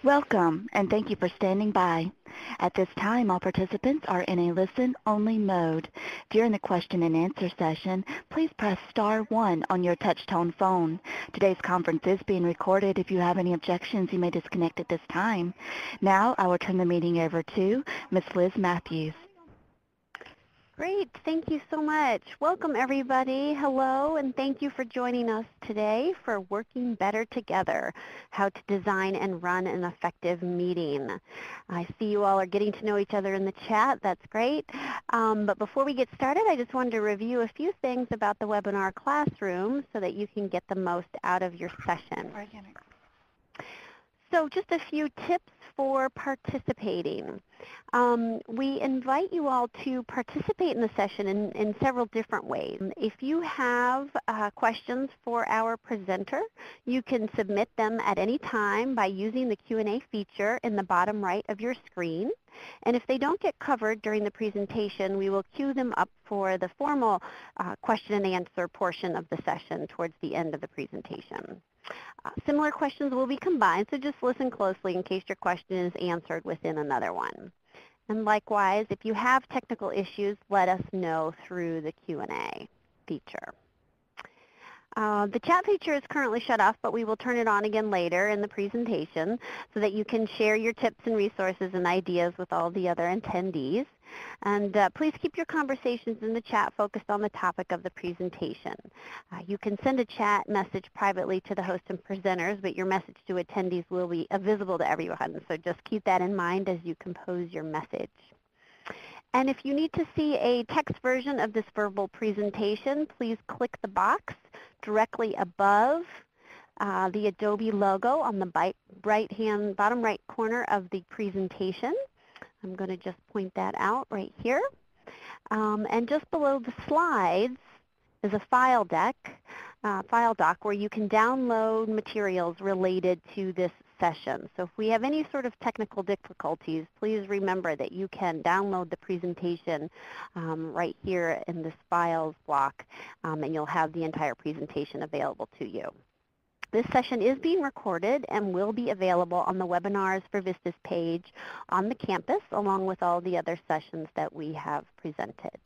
Welcome, and thank you for standing by. At this time, all participants are in a listen-only mode. During the question and answer session, please press star 1 on your touch-tone phone. Today's conference is being recorded. If you have any objections, you may disconnect at this time. Now, I will turn the meeting over to Ms. Liz Matthews. Great, thank you so much. Welcome everybody. Hello, and thank you for joining us today for Working Better Together, how to design and run an effective meeting. I see you all are getting to know each other in the chat. That's great. But before we get started, I just wanted to review a few things about the webinar classroom so that you can get the most out of your session. So just a few tips for participating. We invite you all to participate in the session in several different ways. If you have questions for our presenter, you can submit them at any time by using the Q&A feature in the bottom right of your screen. And if they don't get covered during the presentation, we will queue them up for the formal question and answer portion of the session towards the end of the presentation. Similar questions will be combined, so just listen closely in case your question is answered within another one. And likewise, if you have technical issues, let us know through the Q&A feature. The chat feature is currently shut off, but we will turn it on again later in the presentation so that you can share your tips and resources and ideas with all the other attendees. And please keep your conversations in the chat focused on the topic of the presentation. You can send a chat message privately to the host and presenters, but your message to attendees will be visible to everyone. So just keep that in mind as you compose your message. And if you need to see a text version of this verbal presentation, please click the box directly above the Adobe logo on the bottom right corner of the presentation. I'm going to just point that out right here. And just below the slides is a file doc where you can download materials related to this session. So if we have any sort of technical difficulties, please remember that you can download the presentation right here in this files block, and you'll have the entire presentation available to you. This session is being recorded and will be available on the Webinars for VISTAS page on the campus, along with all the other sessions that we have presented.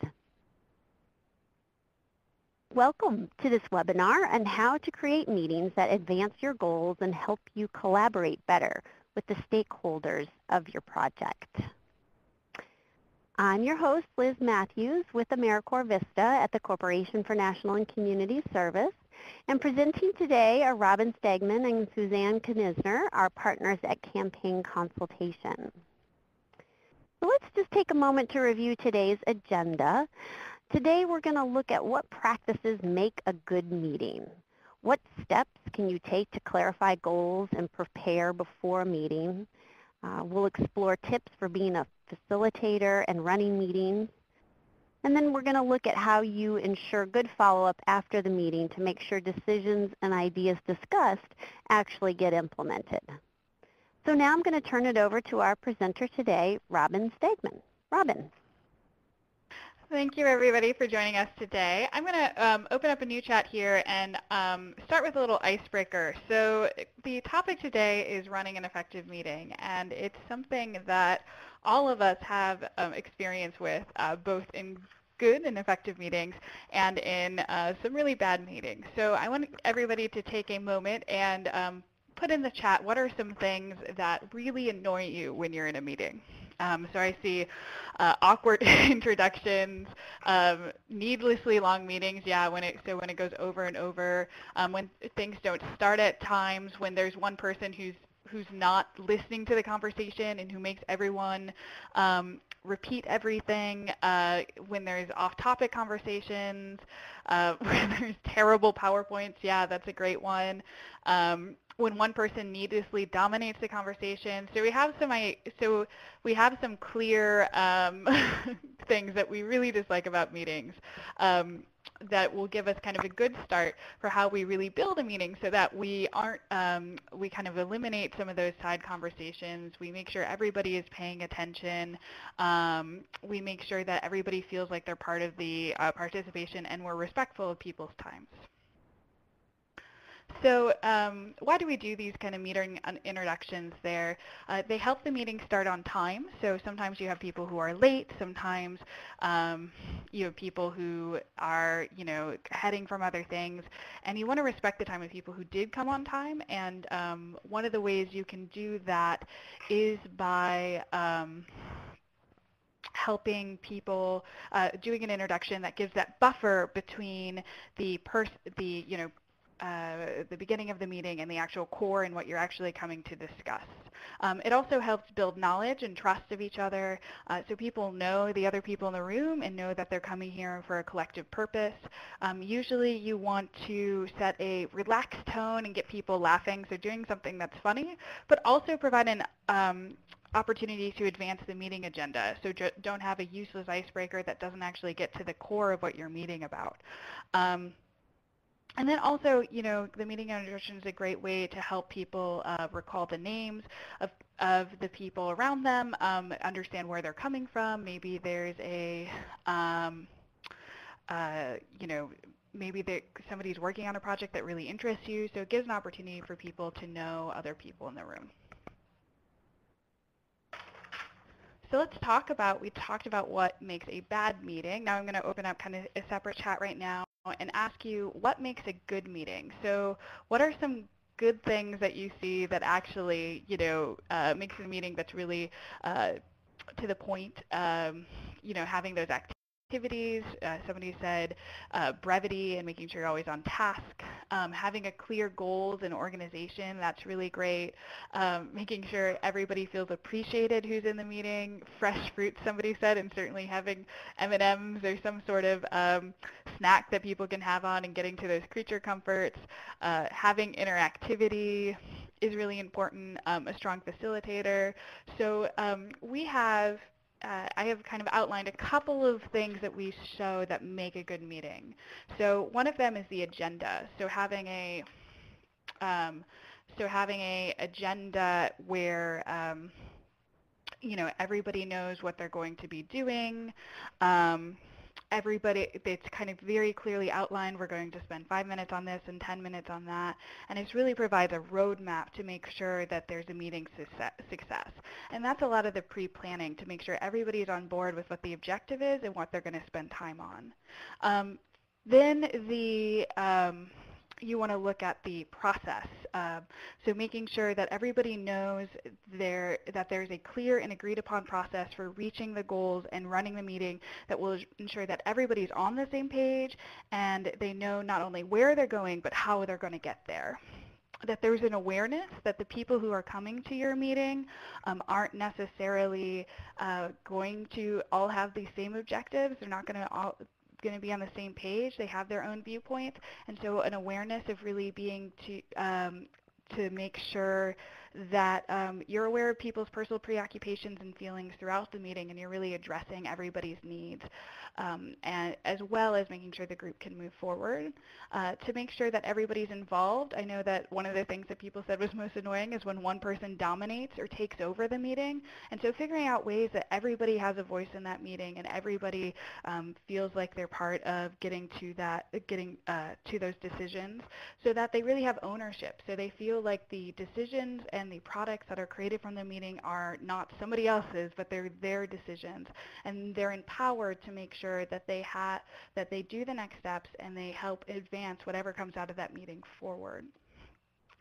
Welcome to this webinar on how to create meetings that advance your goals and help you collaborate better with the stakeholders of your project. I'm your host, Liz Matthews, with AmeriCorps VISTA at the Corporation for National and Community Service. And presenting today are Robin Stegman and Suzanne Knisner, our partners at Campaign Consultation. So let's just take a moment to review today's agenda. Today we're going to look at what practices make a good meeting. What steps can you take to clarify goals and prepare before a meeting? We'll explore tips for being a facilitator and running meetings. And then we're going to look at how you ensure good follow-up after the meeting to make sure decisions and ideas discussed actually get implemented. So now I'm going to turn it over to our presenter today, Robin Stegman. Robin. Thank you, everybody, for joining us today. I'm going to open up a new chat here and start with a little icebreaker. So the topic today is running an effective meeting, and it's something that all of us have experience with, both in good and effective meetings and in some really bad meetings. So I want everybody to take a moment and put in the chat what are some things that really annoy you when you're in a meeting. So I see awkward introductions, needlessly long meetings, yeah, when it goes over and over, when things don't start at times, when there's one person who's not listening to the conversation and who makes everyone repeat everything, when there's off-topic conversations, when there's terrible PowerPoints, yeah, that's a great one. When one person needlessly dominates the conversation. So we have some clear things that we really dislike about meetings that will give us kind of a good start for how we really build a meeting so that we aren't, we kind of eliminate some of those side conversations. We make sure everybody is paying attention. We make sure that everybody feels like they're part of the participation and we're respectful of people's times. So why do we do these kind of meeting introductions there? They help the meeting start on time. So sometimes you have people who are late. Sometimes you have people who are, heading from other things. And you want to respect the time of people who did come on time. And one of the ways you can do that is by helping people, doing an introduction that gives that buffer between the beginning of the meeting and the actual core and what you're actually coming to discuss. It also helps build knowledge and trust of each other, so people know the other people in the room and know that they're coming here for a collective purpose. Usually you want to set a relaxed tone and get people laughing, so doing something that's funny, but also provide an opportunity to advance the meeting agenda. So don't have a useless icebreaker that doesn't actually get to the core of what you're meeting about. And then also, the meeting introduction is a great way to help people recall the names of the people around them, understand where they're coming from. Maybe there's a, maybe somebody's working on a project that really interests you. So it gives an opportunity for people to know other people in the room. So let's talk about, we talked about what makes a bad meeting. Now I'm going to open up kind of a separate chat right now and ask you what makes a good meeting. So what are some good things that you see that actually, makes a meeting that's really to the point, having those activities. Somebody said brevity and making sure you're always on task. Having a clear goals and organization, that's really great. Making sure everybody feels appreciated who's in the meeting. Fresh fruit, somebody said, and certainly having M&Ms or some sort of snack that people can have on and getting to those creature comforts. Having interactivity is really important. A strong facilitator. So we have I have kind of outlined a couple of things that we show that make a good meeting. So one of them is the agenda. So having a agenda where everybody knows what they're going to be doing. It's kind of very clearly outlined. We're going to spend 5 minutes on this and 10 minutes on that. And it really provides a roadmap to make sure that there's a meeting success. And that's a lot of the pre-planning to make sure everybody's on board with what the objective is and what they're going to spend time on. Then you want to look at the process. So making sure that everybody knows that there's a clear and agreed upon process for reaching the goals and running the meeting that will ensure that everybody's on the same page and they know not only where they're going, but how they're going to get there. That there's an awareness that the people who are coming to your meeting aren't necessarily going to all have the same objectives. They're not going to be on the same page. They have their own viewpoints, and so an awareness of really being to make sure that you're aware of people's personal preoccupations and feelings throughout the meeting, and you're really addressing everybody's needs, and as well as making sure the group can move forward. To make sure that everybody's involved, I know that one of the things that people said was most annoying is when one person dominates or takes over the meeting, and so figuring out ways that everybody has a voice in that meeting and everybody feels like they're part of getting to those decisions, so that they really have ownership, so they feel like the decisions and the products that are created from the meeting are not somebody else's, but they're their decisions, and they're empowered to make sure that they do the next steps and they help advance whatever comes out of that meeting forward.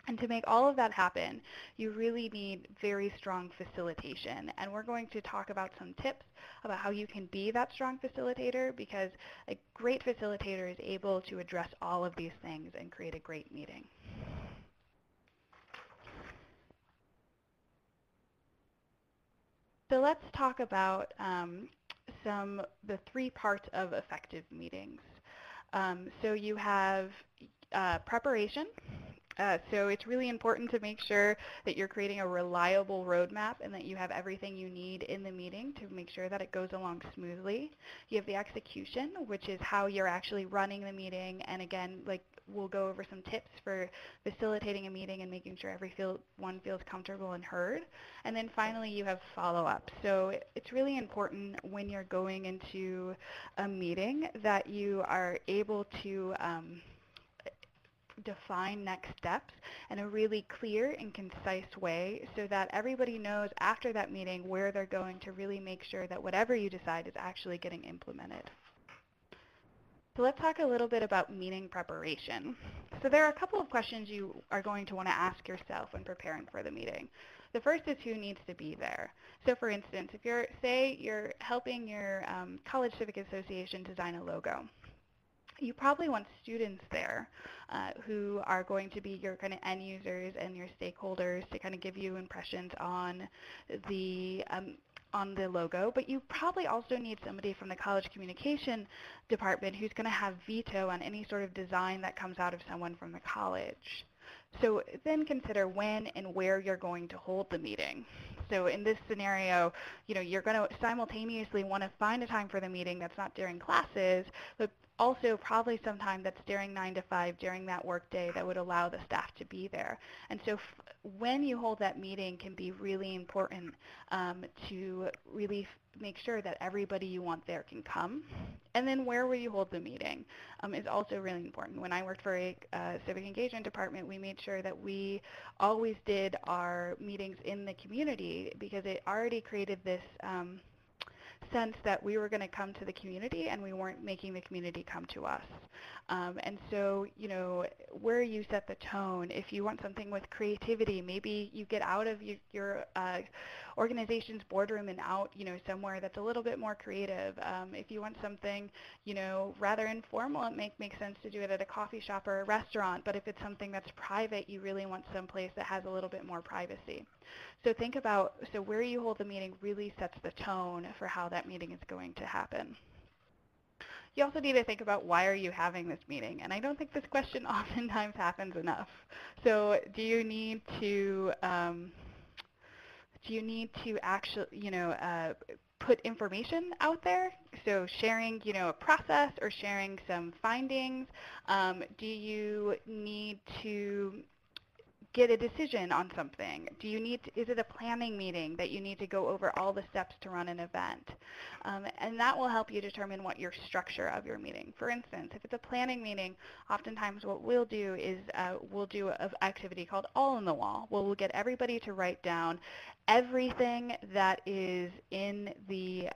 And to make all of that happen, you really need very strong facilitation. And we're going to talk about some tips about how you can be that strong facilitator, because a great facilitator is able to address all of these things and create a great meeting. So let's talk about the 3 parts of effective meetings. So you have preparation. So it's really important to make sure that you're creating a reliable roadmap and that you have everything you need in the meeting to make sure that it goes along smoothly. You have the execution, which is how you're actually running the meeting. And again, we'll go over some tips for facilitating a meeting and making sure everyone feels comfortable and heard. And then finally, you have follow-up. So it's really important when you're going into a meeting that you are able to define next steps in a really clear and concise way so that everybody knows after that meeting where they're going to really make sure that whatever you decide is actually getting implemented. So let's talk a little bit about meeting preparation. So there are a couple of questions you are going to want to ask yourself when preparing for the meeting. The first is who needs to be there. So for instance, if you're helping your college civic association design a logo, you probably want students there who are going to be your kind of end users and your stakeholders to kind of give you impressions on the logo, but you probably also need somebody from the college communication department who's going to have veto on any sort of design that comes out of someone from the college. So then consider when and where you're going to hold the meeting. So in this scenario, you're going to simultaneously want to find a time for the meeting that's not during classes, but also probably sometime that's during 9 to 5 during that work day that would allow the staff to be there. And so when you hold that meeting can be really important to really make sure that everybody you want there can come. And then where will you hold the meeting is also really important. When I worked for a civic engagement department, we made sure that we always did our meetings in the community because it already created this sense that we were going to come to the community and we weren't making the community come to us. And so, where you set the tone, if you want something with creativity, maybe you get out of your organization's boardroom and out, somewhere that's a little bit more creative. If you want something, rather informal, it makes sense to do it at a coffee shop or a restaurant. But if it's something that's private, you really want someplace that has a little bit more privacy. So think about, where you hold the meeting really sets the tone for how that meeting is going to happen. You also need to think about why are you having this meeting? And I don't think this question oftentimes happens enough. So do you need to actually, put information out there? So sharing, a process or sharing some findings? Do you need to get a decision on something? Is it a planning meeting that you need to go over all the steps to run an event? And that will help you determine what your structure of your meeting. For instance, if it's a planning meeting, oftentimes what we'll do is we'll do an activity called All on the Wall, where we'll get everybody to write down everything that is in the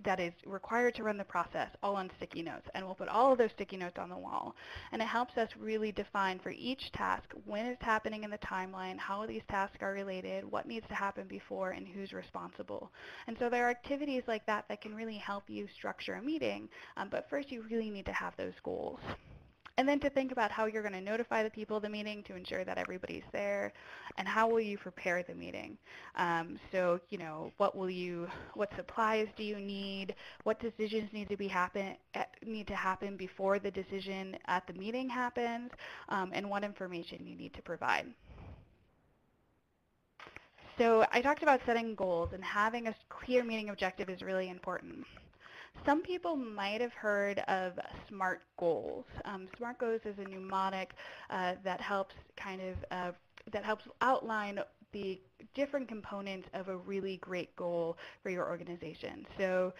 that is required to run the process all on sticky notes, and we'll put all of those sticky notes on the wall. And it helps us really define for each task when it's happening in the timeline, how these tasks are related, what needs to happen before, and who's responsible. And so there are activities like that that can really help you structure a meeting, but first you really need to have those goals. And then to think about how you're going to notify the people of the meeting to ensure that everybody's there, and how will you prepare the meeting. So, what supplies do you need? What decisions need to happen before the decision at the meeting happens, and what information you need to provide. So I talked about setting goals, and having a clear meeting objective is really important. Some people might have heard of SMART goals. SMART goals is a mnemonic that helps outline the different components of a really great goal for your organization. So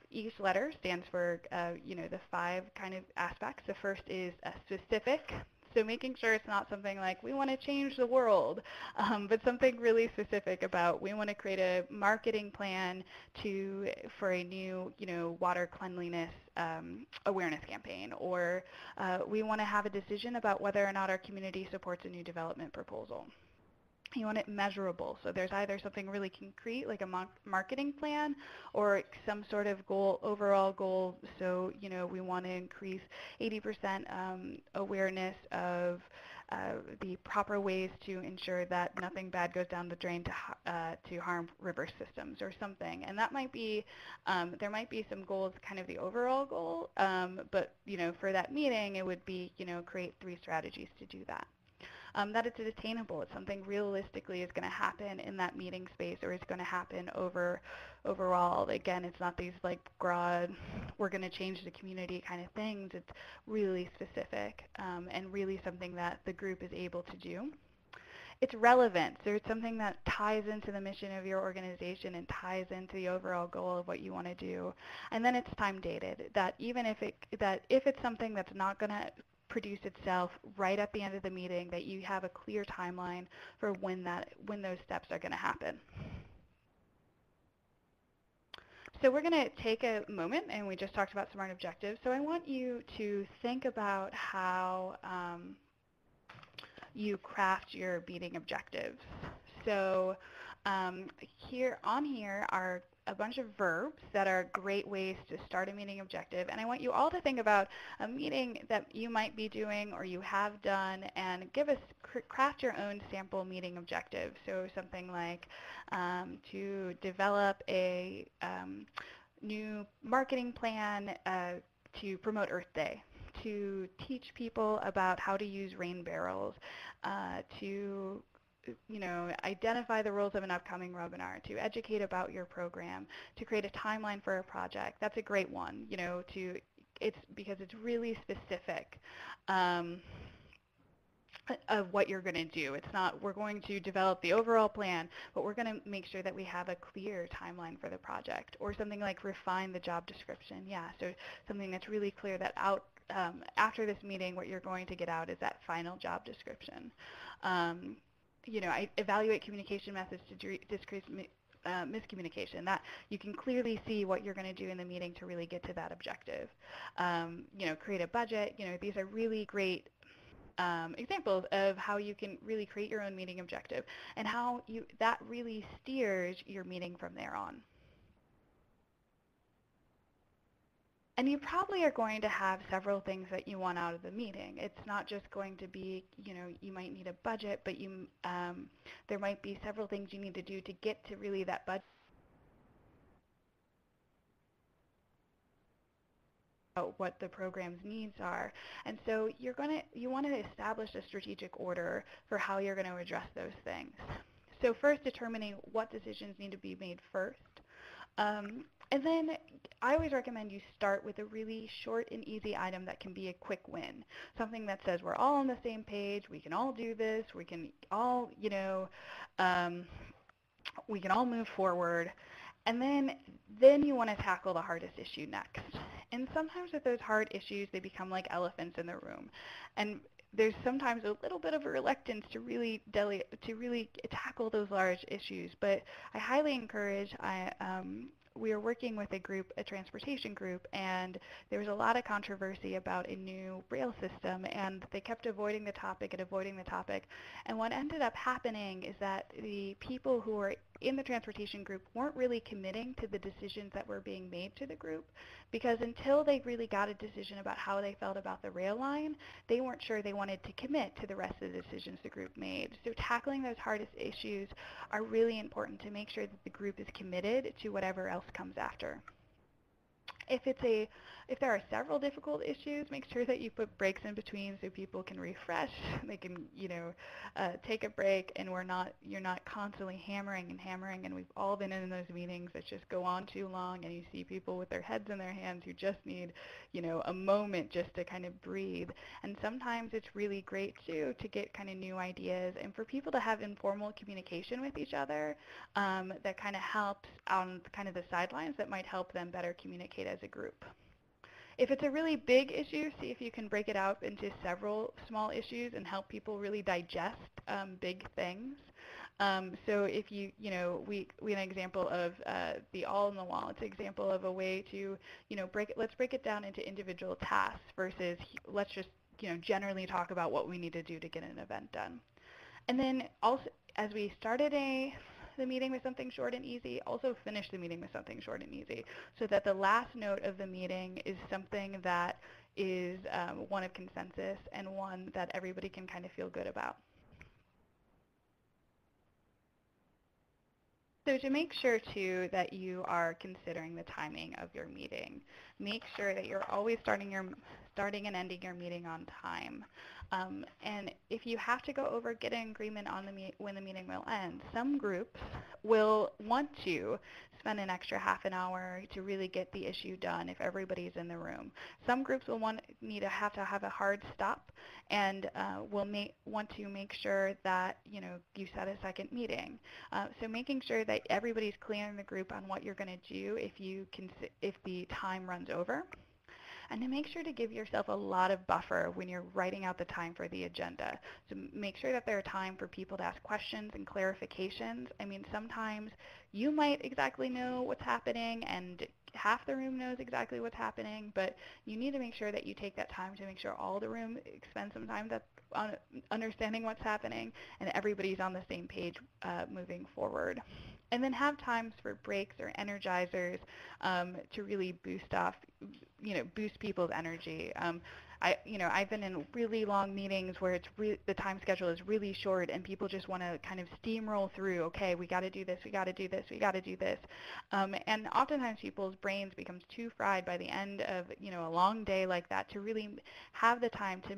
each letter stands for the 5 kind of aspects. The first is specific. So making sure it's not something like we want to change the world, but something really specific about we want to create a marketing plan for a new water cleanliness awareness campaign, or we want to have a decision about whether or not our community supports a new development proposal. You want it measurable, so there's either something really concrete like a marketing plan or some sort of overall goal. So we want to increase 80% awareness of the proper ways to ensure that nothing bad goes down the drain to harm river systems or something. And that might be, there might be some goals, kind of the overall goal, but for that meeting it would be create 3 strategies to do that. That it's attainable. It's something realistically is going to happen in that meeting space, or is going to happen overall. Again, it's not these like broad, we're going to change the community kind of things. It's really specific and really something that the group is able to do. it's relevant. So it's something that ties into the mission of your organization and ties into the overall goal of what you want to do. And then it's time dated, that even if it's something that's not going to produce itself right at the end of the meeting, that you have a clear timeline for when those steps are going to happen. So we're going to take a moment, and we just talked about SMART objectives. So I want you to think about how you craft your meeting objectives. So here are a bunch of verbs that are great ways to start a meeting objective. And I want you all to think about a meeting that you might be doing or you have done, and craft your own sample meeting objective. So something like to develop a new marketing plan to promote Earth Day, to teach people about how to use rain barrels, to identify the rules of an upcoming webinar, to educate about your program, to create a timeline for a project. That's a great one, it's because it's really specific of what you're going to do. It's not, we're going to develop the overall plan, but we're going to make sure that we have a clear timeline for the project. Or something like refine the job description. Yeah, so something that's really clear that after this meeting, what you're going to get out is that final job description. I evaluate communication methods to decrease miscommunication, that you can clearly see what you're going to do in the meeting to really get to that objective. Create a budget. These are really great examples of how you can really create your own meeting objective and how that really steers your meeting from there on. And you probably are going to have several things that you want out of the meeting. It's not just going to be, you might need a budget, but there might be several things you need to do to get to really that budget. What the program's needs are. And so you want to establish a strategic order for how you're going to address those things. So first, determining what decisions need to be made first. And then I always recommend you start with a really short and easy item that can be a quick win. Something that says we're all on the same page, we can all do this, we can all, we can all move forward. And then you want to tackle the hardest issue next. And sometimes with those hard issues, they become like elephants in the room. And there's sometimes a little bit of a reluctance to really tackle those large issues. But I highly encourage, we are working with a transportation group, and there was a lot of controversy about a new rail system, and they kept avoiding the topic. And what ended up happening is that the people who were in the transportation group weren't really committing to the decisions that were being made to the group, because until they really got a decision about how they felt about the rail line, they weren't sure they wanted to commit to the rest of the decisions the group made. So tackling those hardest issues are really important to make sure that the group is committed to whatever else comes after. If there are several difficult issues, make sure that you put breaks in between so people can refresh. They can, take a break, and you're not constantly hammering, and we've all been in those meetings that just go on too long, and you see people with their heads in their hands who just need, a moment just to kind of breathe. And sometimes it's really great too to get kind of new ideas, and for people to have informal communication with each other that kind of helps on kind of the sidelines, that might help them better communicate as a group. If it's a really big issue, see if you can break it out into several small issues and help people really digest big things. So if we an example of the all in the wall. It's an example of a way to, let's break it down into individual tasks versus let's just, generally talk about what we need to do to get an event done. And then also, as we started the meeting with something short and easy, also finish the meeting with something short and easy, so that the last note of the meeting is something that is one of consensus and one that everybody can kind of feel good about. So to make sure too that you are considering the timing of your meeting, make sure that you're always starting and ending your meeting on time. And if you have to go over, get an agreement on when the meeting will end. Some groups will want to spend an extra half an hour to really get the issue done if everybody's in the room. Some groups will have to have a hard stop and will want to make sure that you set a second meeting. So making sure that everybody's clear in the group on what you're going to do if the time runs over. And to make sure to give yourself a lot of buffer when you're writing out the time for the agenda. So make sure that there are time for people to ask questions and clarifications. I mean, sometimes you might exactly know what's happening and half the room knows exactly what's happening, but you need to make sure that you take that time to make sure all the room spends some time on understanding what's happening and everybody's on the same page moving forward. And then have times for breaks or energizers to really boost people's energy. I've been in really long meetings where the time schedule is really short and people just want to kind of steamroll through, okay, we got to do this, we got to do this, we got to do this. And oftentimes people's brains becomes too fried by the end of, a long day like that to really have the time to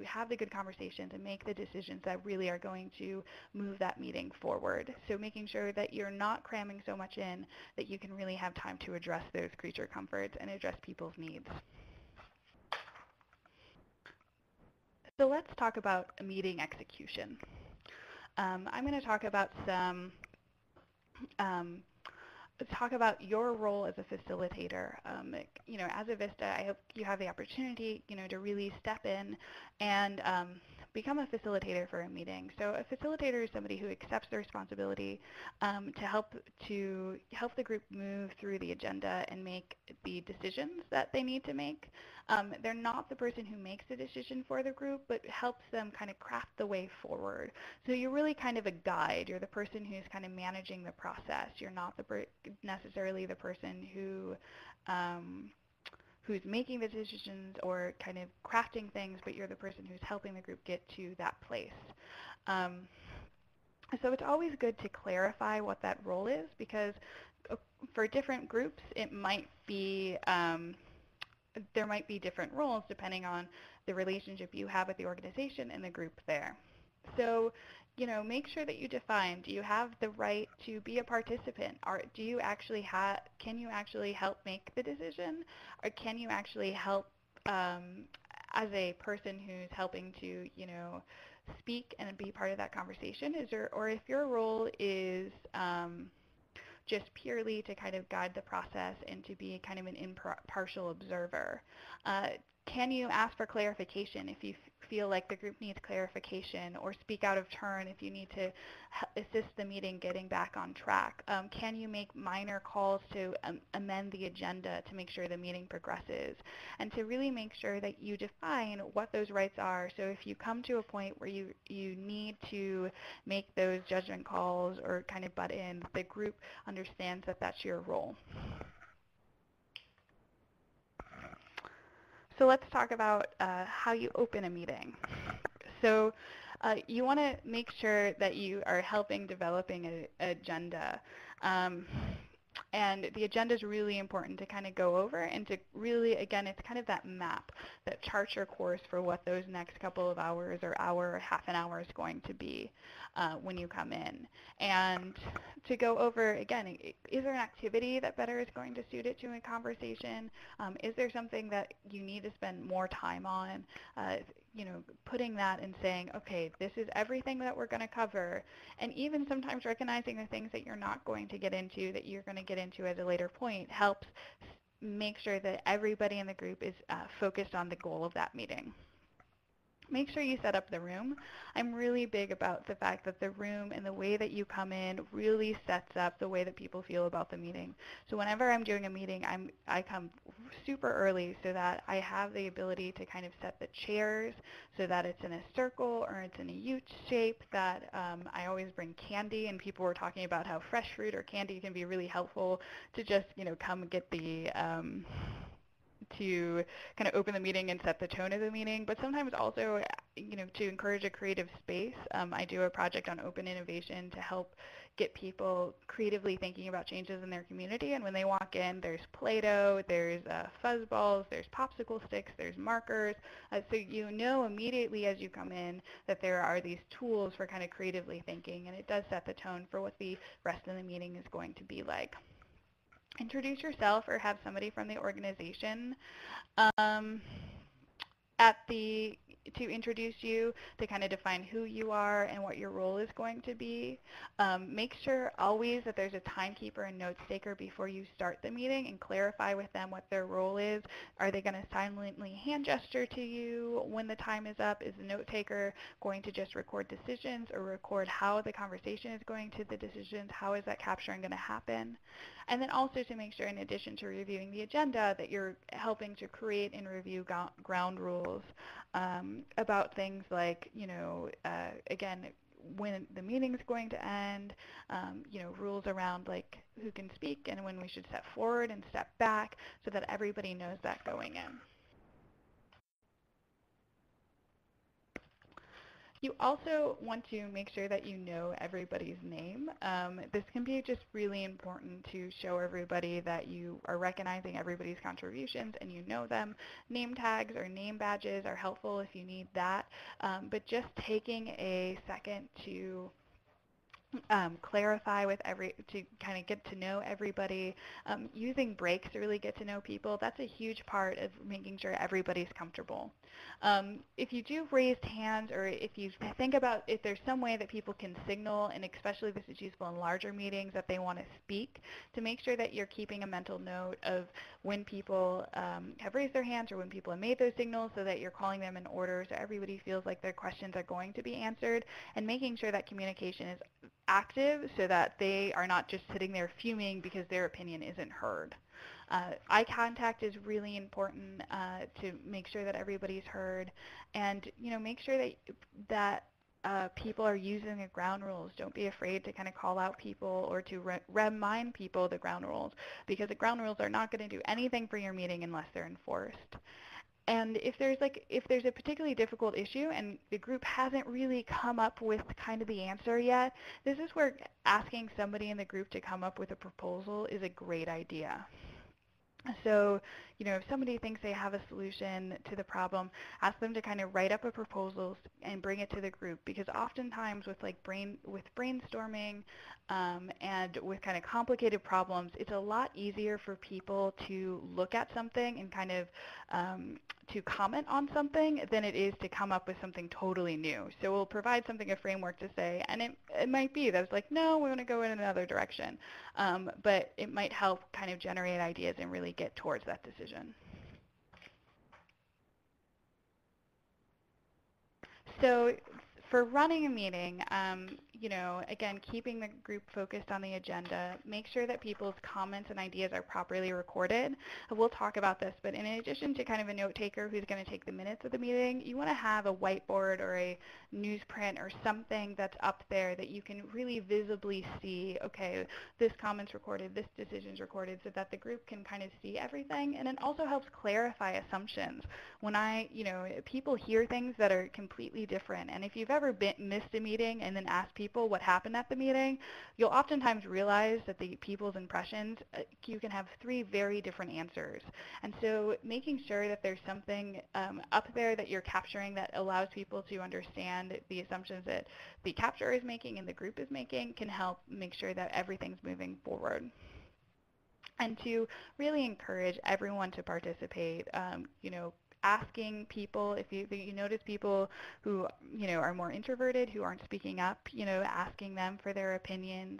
have the good conversations and make the decisions that really are going to move that meeting forward. So making sure that you're not cramming so much in that you can really have time to address those creature comforts and address people's needs. So let's talk about meeting execution. I'm going to talk about your role as a facilitator. As a VISTA, I hope you have the opportunity, to really step in and become a facilitator for a meeting. So a facilitator is somebody who accepts the responsibility to help the group move through the agenda and make the decisions that they need to make. They're not the person who makes the decision for the group, but helps them kind of craft the way forward. So you're really kind of a guide. You're the person who's kind of managing the process. You're not necessarily the person who's making the decisions or kind of crafting things, but you're the person who's helping the group get to that place. So it's always good to clarify what that role is, because for different groups, it might be there might be different roles depending on the relationship you have with the organization and the group there. So, make sure that you define, do you have the right to be a participant? Or can you actually help make the decision? Or can you actually help as a person who's helping to, speak and be part of that conversation? Or if your role is just purely to kind of guide the process and to be kind of an impartial observer. Can you ask for clarification if you feel like the group needs clarification, or speak out of turn if you need to assist the meeting getting back on track? Can you make minor calls to amend the agenda to make sure the meeting progresses? And to really make sure that you define what those rights are, so if you come to a point where you need to make those judgment calls or kind of butt in, the group understands that that's your role. So let's talk about how you open a meeting. So you want to make sure that you are helping developing an agenda. And the agenda is really important to kind of go over and to really, again, it's kind of that map that charts your course for what those next couple of hours or hour or half an hour is going to be when you come in. And to go over, again, is there an activity that better is going to suit it to a conversation? Is there something that you need to spend more time on? Putting that and saying, okay, this is everything that we're going to cover. And even sometimes recognizing the things that you're not going to get into that you're going to get into at a later point helps make sure that everybody in the group is focused on the goal of that meeting. Make sure you set up the room. I'm really big about the fact that the room and the way that you come in really sets up the way that people feel about the meeting. So whenever I'm doing a meeting, I come super early so that I have the ability to kind of set the chairs so that it's in a circle or it's in a U shape, that I always bring candy, and people were talking about how fresh fruit or candy can be really helpful to just, come get the to kind of open the meeting and set the tone of the meeting. But sometimes also, to encourage a creative space. I do a project on open innovation to help get people creatively thinking about changes in their community. And when they walk in, there's Play-Doh, there's fuzzballs, there's popsicle sticks, there's markers. So you know immediately as you come in that there are these tools for kind of creatively thinking, and it does set the tone for what the rest of the meeting is going to be like. Introduce yourself or have somebody from the organization to introduce you, to kind of define who you are and what your role is going to be. Make sure always that there's a timekeeper and notes taker before you start the meeting, and clarify with them what their role is. Are they going to silently hand gesture to you when the time is up? Is the note taker going to just record decisions or record how the conversation is going to the decisions? How is that capturing going to happen? And then also to make sure, in addition to reviewing the agenda, that you're helping to create and review ground rules about things like, again, when the meeting is going to end, rules around like who can speak and when we should step forward and step back, so that everybody knows that going in. You also want to make sure that you know everybody's name. This can be just really important to show everybody that you are recognizing everybody's contributions and you know them. Name tags or name badges are helpful if you need that, but just taking a second to clarify to kind of get to know everybody, using breaks to really get to know people. That's a huge part of making sure everybody's comfortable. If you do raised hands, or if you think about if there's some way that people can signal, and especially this is useful in larger meetings, that they want to speak, to make sure that you're keeping a mental note of when people have raised their hands or when people have made those signals, so that you're calling them in order so everybody feels like their questions are going to be answered, and making sure that communication is active so that they are not just sitting there fuming because their opinion isn't heard. Eye contact is really important to make sure that everybody's heard, and make sure that people are using the ground rules. Don't be afraid to kind of call out people or to remind people the ground rules, because the ground rules are not going to do anything for your meeting unless they're enforced. And if there's a particularly difficult issue and the group hasn't really come up with kind of the answer yet, this is where asking somebody in the group to come up with a proposal is a great idea. So, if somebody thinks they have a solution to the problem, ask them to kind of write up a proposal and bring it to the group, because oftentimes with brainstorming and with kind of complicated problems, it's a lot easier for people to look at something and kind of to comment on something than it is to come up with something totally new. So we'll provide something, a framework to say, and it might be that's like, no, we want to go in another direction. But it might help kind of generate ideas and really get towards that decision. So for running a meeting, again, keeping the group focused on the agenda, make sure that people's comments and ideas are properly recorded. We'll talk about this, but in addition to kind of a note taker who's going to take the minutes of the meeting, you want to have a whiteboard or a newsprint or something that's up there that you can really visibly see, okay, this comment's recorded, this decision's recorded, so that the group can kind of see everything. And it also helps clarify assumptions. When people hear things that are completely different, and if you've ever missed a meeting and then asked people what happened at the meeting, you'll oftentimes realize that the people's impressions, you can have 3 very different answers. And so making sure that there's something up there that you're capturing that allows people to understand the assumptions that the capturer is making and the group is making can help make sure that everything's moving forward. And to really encourage everyone to participate, asking people, if you notice people who are more introverted, who aren't speaking up, asking them for their opinions,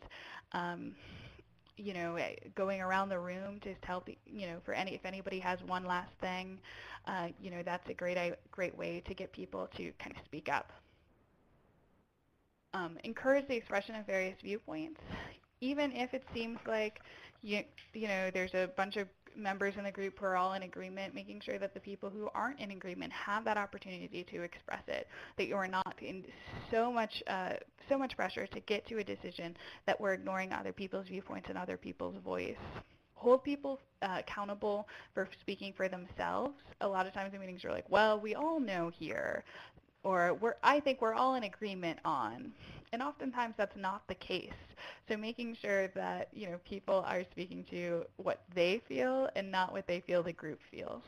going around the room to help, if anybody has one last thing, that's a great way to get people to kind of speak up. Encourage the expression of various viewpoints, even if it seems like there's a bunch of members in the group who are all in agreement, making sure that the people who aren't in agreement have that opportunity to express it, that you are not in so much pressure to get to a decision that we're ignoring other people's viewpoints and other people's voice. Hold people accountable for speaking for themselves. A lot of times in meetings you're like, well, we all know here. or I think we're all in agreement on. And oftentimes that's not the case. So making sure that, people are speaking to what they feel and not what they feel the group feels.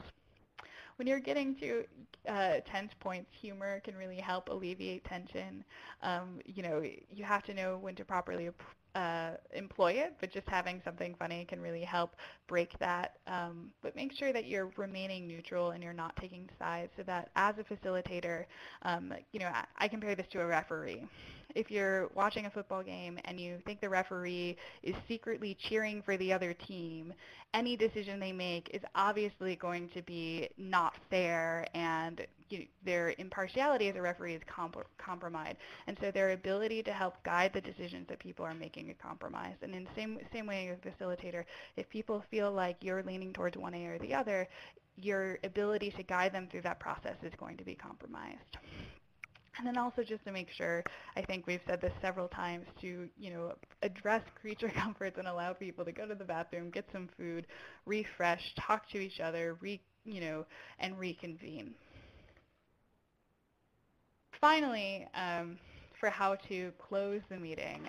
When you're getting to tense points, humor can really help alleviate tension. You have to know when to properly employ it, but just having something funny can really help break that. But make sure that you're remaining neutral and you're not taking sides, so that as a facilitator, I compare this to a referee. If you're watching a football game and you think the referee is secretly cheering for the other team, any decision they make is obviously going to be not fair, and their impartiality as a referee is compromised. And so their ability to help guide the decisions that people are making is compromised. And in the same way as a facilitator, if people feel like you're leaning towards one way or the other, your ability to guide them through that process is going to be compromised. And then also just to make sure, I think we've said this several times, to address creature comforts and allow people to go to the bathroom, get some food, refresh, talk to each other, and reconvene. Finally, for how to close the meeting,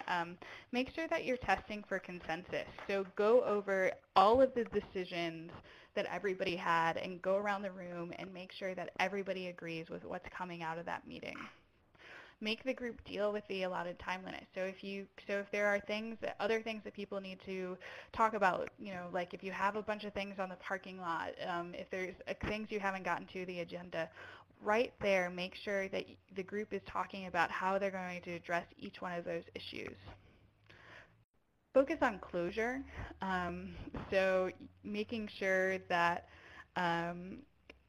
make sure that you're testing for consensus. So go over all of the decisions that everybody had and go around the room and make sure that everybody agrees with what's coming out of that meeting. Make the group deal with the allotted time limit. So if there are other things that people need to talk about, like if you have a bunch of things on the parking lot, if there's things you haven't gotten to the agenda, right there, make sure that the group is talking about how they're going to address each one of those issues. Focus on closure. So making sure that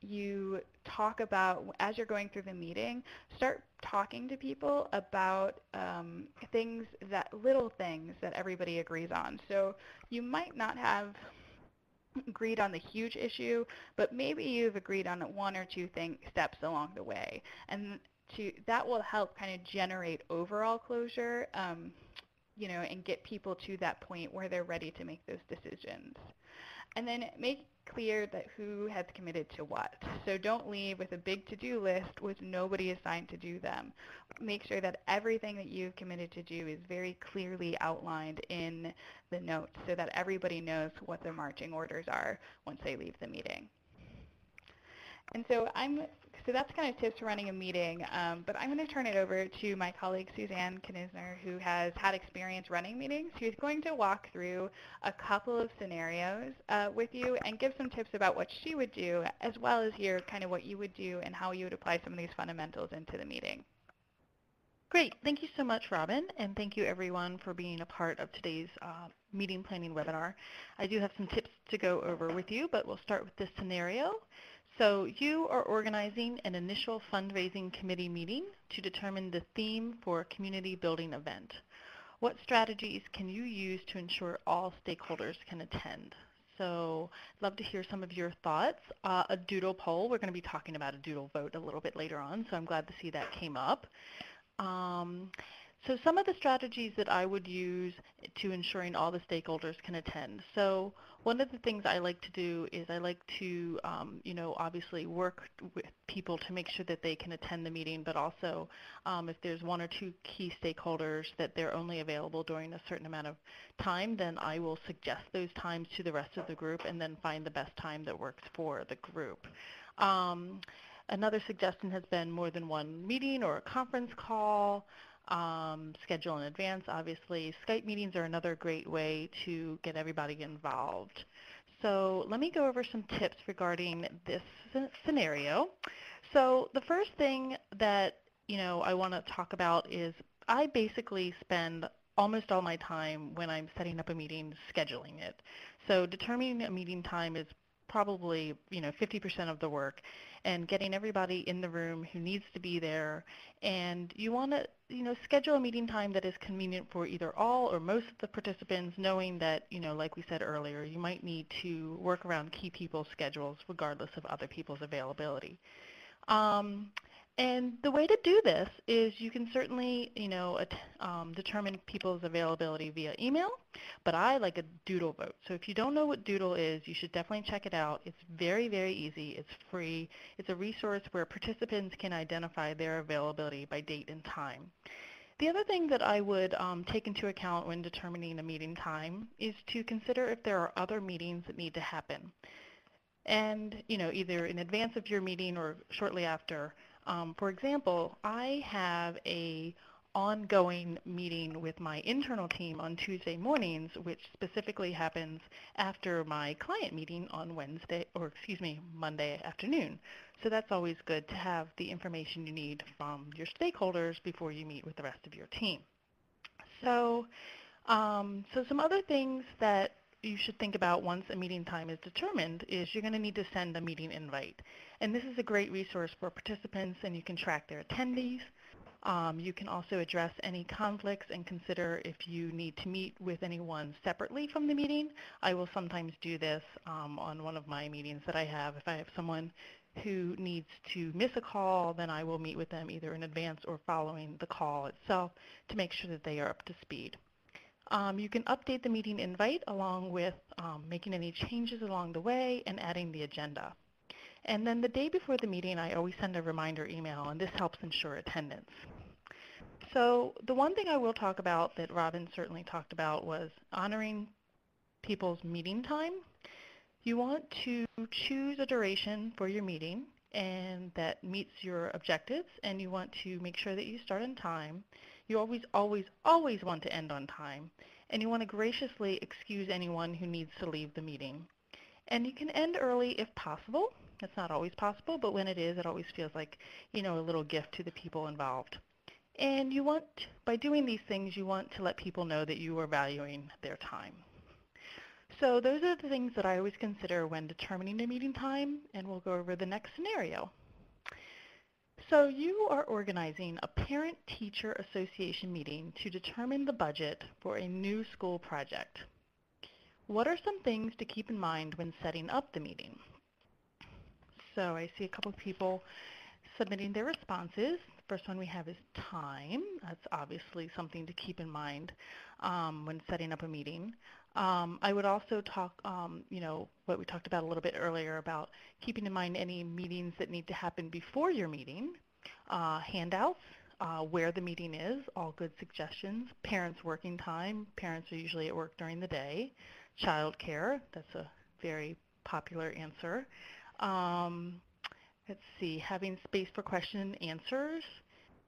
you talk about, as you're going through the meeting, start talking to people about little things that everybody agrees on. So you might not have agreed on the huge issue, but maybe you've agreed on one or two steps along the way. And that will help kind of generate overall closure, and get people to that point where they're ready to make those decisions. And then make clear that who has committed to what. So don't leave with a big to-do list with nobody assigned to do them. Make sure that everything that you've committed to do is very clearly outlined in the notes so that everybody knows what their marching orders are once they leave the meeting. And so that's kind of tips for running a meeting, but I'm going to turn it over to my colleague Suzanne Knisner, who has had experience running meetings. She's going to walk through a couple of scenarios with you and give some tips about what she would do, as well as hear kind of what you would do and how you would apply some of these fundamentals into the meeting. Great. Thank you so much, Robin, and thank you everyone for being a part of today's meeting planning webinar. I do have some tips to go over with you, but we'll start with this scenario. So you are organizing an initial fundraising committee meeting to determine the theme for a community building event. What strategies can you use to ensure all stakeholders can attend? So I'd love to hear some of your thoughts. A doodle poll, we're going to be talking about a doodle vote a little bit later on, so I'm glad to see that came up. So some of the strategies that I would use to ensuring all the stakeholders can attend. So one of the things I like to do is I like to, obviously work with people to make sure that they can attend the meeting, but also if there's one or two key stakeholders that they're only available during a certain amount of time, then I will suggest those times to the rest of the group and then find the best time that works for the group. Another suggestion has been more than one meeting or a conference call. Schedule in advance, obviously. Skype meetings are another great way to get everybody involved. So let me go over some tips regarding this scenario. So the first thing that I want to talk about is I basically spend almost all my time when I'm setting up a meeting scheduling it. So determining a meeting time is probably 50% of the work, and getting everybody in the room who needs to be there. And you want to schedule a meeting time that is convenient for either all or most of the participants, knowing that like we said earlier, you might need to work around key people's schedules regardless of other people's availability. And the way to do this is you can certainly, determine people's availability via email, but I like a doodle vote. So if you don't know what doodle is, you should definitely check it out. It's very, very easy. It's free. It's a resource where participants can identify their availability by date and time. The other thing that I would take into account when determining a meeting time is to consider if there are other meetings that need to happen. And, either in advance of your meeting or shortly after. For example, I have a ongoing meeting with my internal team on Tuesday mornings, which specifically happens after my client meeting on Monday afternoon. So that's always good to have the information you need from your stakeholders before you meet with the rest of your team. So some other things that you should think about once a meeting time is determined is you're going to need to send a meeting invite. And this is a great resource for participants, and you can track their attendees. You can also address any conflicts and consider if you need to meet with anyone separately from the meeting. I will sometimes do this on one of my meetings that I have. If I have someone who needs to miss a call, then I will meet with them either in advance or following the call itself to make sure that they are up to speed. You can update the meeting invite along with making any changes along the way and adding the agenda. And then the day before the meeting, I always send a reminder email, and this helps ensure attendance. So the one thing I will talk about that Robin certainly talked about was honoring people's meeting time. You want to choose a duration for your meeting and that meets your objectives, and you want to make sure that you start on time. You always, always, always want to end on time, and you want to graciously excuse anyone who needs to leave the meeting. And you can end early if possible. It's not always possible, but when it is, it always feels like, a little gift to the people involved. And you want, by doing these things, you want to let people know that you are valuing their time. So those are the things that I always consider when determining a meeting time, and we'll go over the next scenario. So you are organizing a parent-teacher association meeting to determine the budget for a new school project. What are some things to keep in mind when setting up the meeting? So I see a couple of people submitting their responses. The first one we have is time. That's obviously something to keep in mind when setting up a meeting. I would also talk, what we talked about a little bit earlier about keeping in mind any meetings that need to happen before your meeting, handouts, where the meeting is, all good suggestions, parents' working time. Parents are usually at work during the day. Child care, that's a very popular answer. Let's see, having space for question and answers,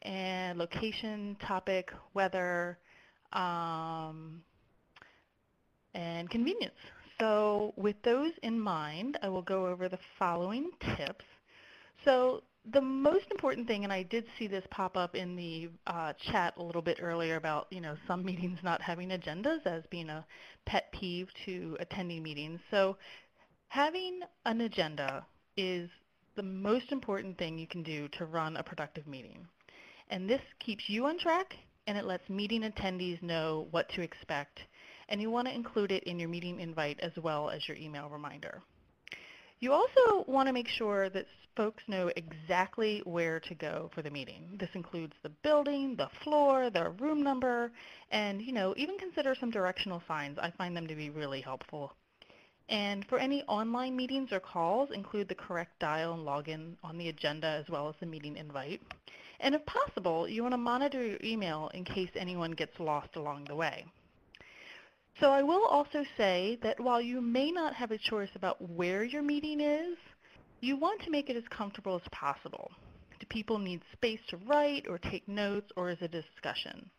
and location, topic, weather, and convenience. So with those in mind, I will go over the following tips. So the most important thing, and I did see this pop up in the chat a little bit earlier about, some meetings not having agendas as being a pet peeve to attending meetings. So having an agenda is the most important thing you can do to run a productive meeting. And this keeps you on track, and it lets meeting attendees know what to expect. And you want to include it in your meeting invite as well as your email reminder. You also want to make sure that folks know exactly where to go for the meeting. This includes the building, the floor, the room number, and even consider some directional signs. I find them to be really helpful. And for any online meetings or calls, include the correct dial and login on the agenda as well as the meeting invite. And if possible, you want to monitor your email in case anyone gets lost along the way. So I will also say that while you may not have a choice about where your meeting is, you want to make it as comfortable as possible. Do people need space to write or take notes, or is it a discussion?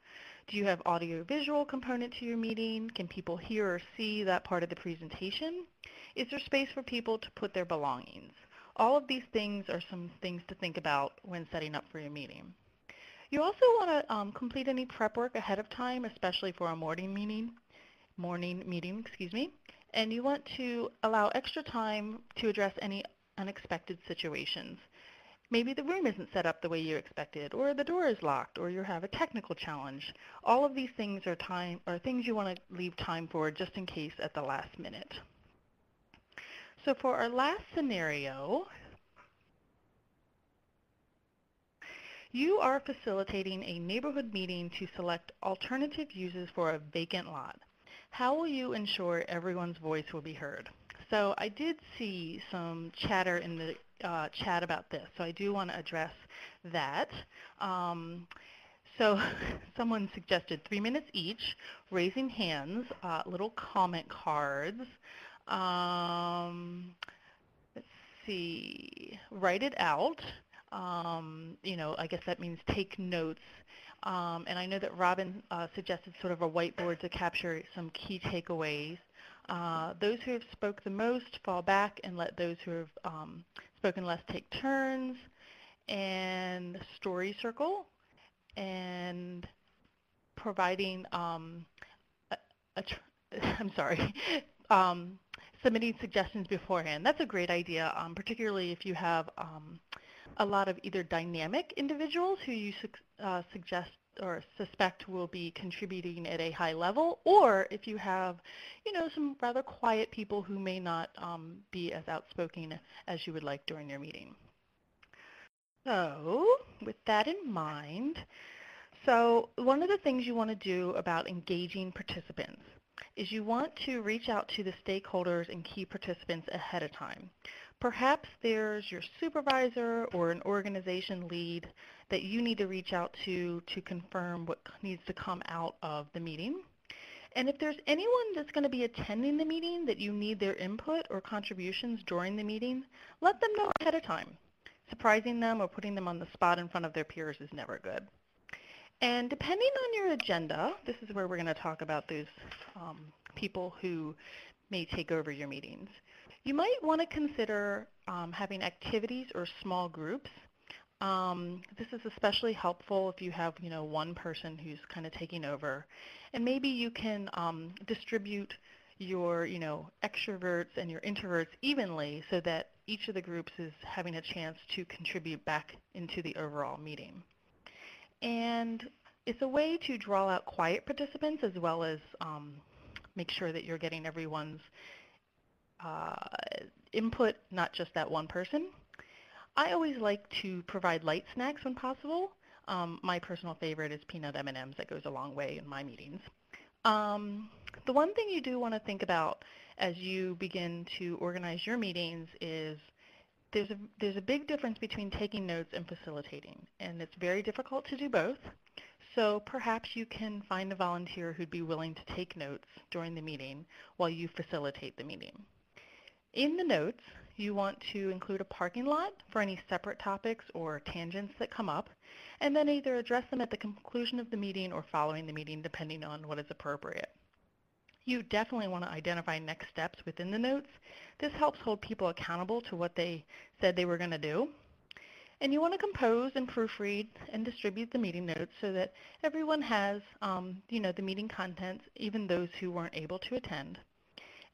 Do you have audio-visual component to your meeting? Can people hear or see that part of the presentation? Is there space for people to put their belongings? All of these things are some things to think about when setting up for your meeting. You also want to complete any prep work ahead of time, especially for a morning meeting, and you want to allow extra time to address any unexpected situations. Maybe the room isn't set up the way you expected, or the door is locked, or you have a technical challenge. All of these things are things you want to leave time for just in case at the last minute. So for our last scenario, You are facilitating a neighborhood meeting to select alternative uses for a vacant lot. How will you ensure everyone's voice will be heard? So I did see some chatter in the chat about this, so I do want to address that. So someone suggested 3 minutes each, raising hands, little comment cards. Let's see, write it out. I guess that means take notes. And I know that Robin suggested sort of a whiteboard to capture some key takeaways. Those who have spoke the most fall back and let those who have spoken less take turns. And story circle, and providing I'm sorry, submitting suggestions beforehand. That's a great idea, particularly if you have a lot of either dynamic individuals who you suggest or suspect will be contributing at a high level, or if you have, some rather quiet people who may not be as outspoken as you would like during your meeting. So with that in mind, so one of the things you want to do about engaging participants is you want to reach out to the stakeholders and key participants ahead of time. Perhaps there's your supervisor or an organization lead that you need to reach out to confirm what needs to come out of the meeting. And if there's anyone that's going to be attending the meeting that you need their input or contributions during the meeting, let them know ahead of time. Surprising them or putting them on the spot in front of their peers is never good. And depending on your agenda, this is where we're going to talk about those people who may take over your meetings. You might want to consider having activities or small groups. This is especially helpful if you have, one person who's kind of taking over. And maybe you can distribute your, extroverts and your introverts evenly so that each of the groups is having a chance to contribute back into the overall meeting. And it's a way to draw out quiet participants as well as make sure that you're getting everyone's input, not just that one person. I always like to provide light snacks when possible. My personal favorite is peanut M&Ms. That goes a long way in my meetings. The one thing you do want to think about as you begin to organize your meetings is there's a big difference between taking notes and facilitating, and it's very difficult to do both. So perhaps you can find a volunteer who'd be willing to take notes during the meeting while you facilitate the meeting. In the notes, you want to include a parking lot for any separate topics or tangents that come up, and then either address them at the conclusion of the meeting or following the meeting, depending on what is appropriate. You definitely want to identify next steps within the notes. This helps hold people accountable to what they said they were going to do. And you want to compose and proofread and distribute the meeting notes so that everyone has, the meeting contents, even those who weren't able to attend.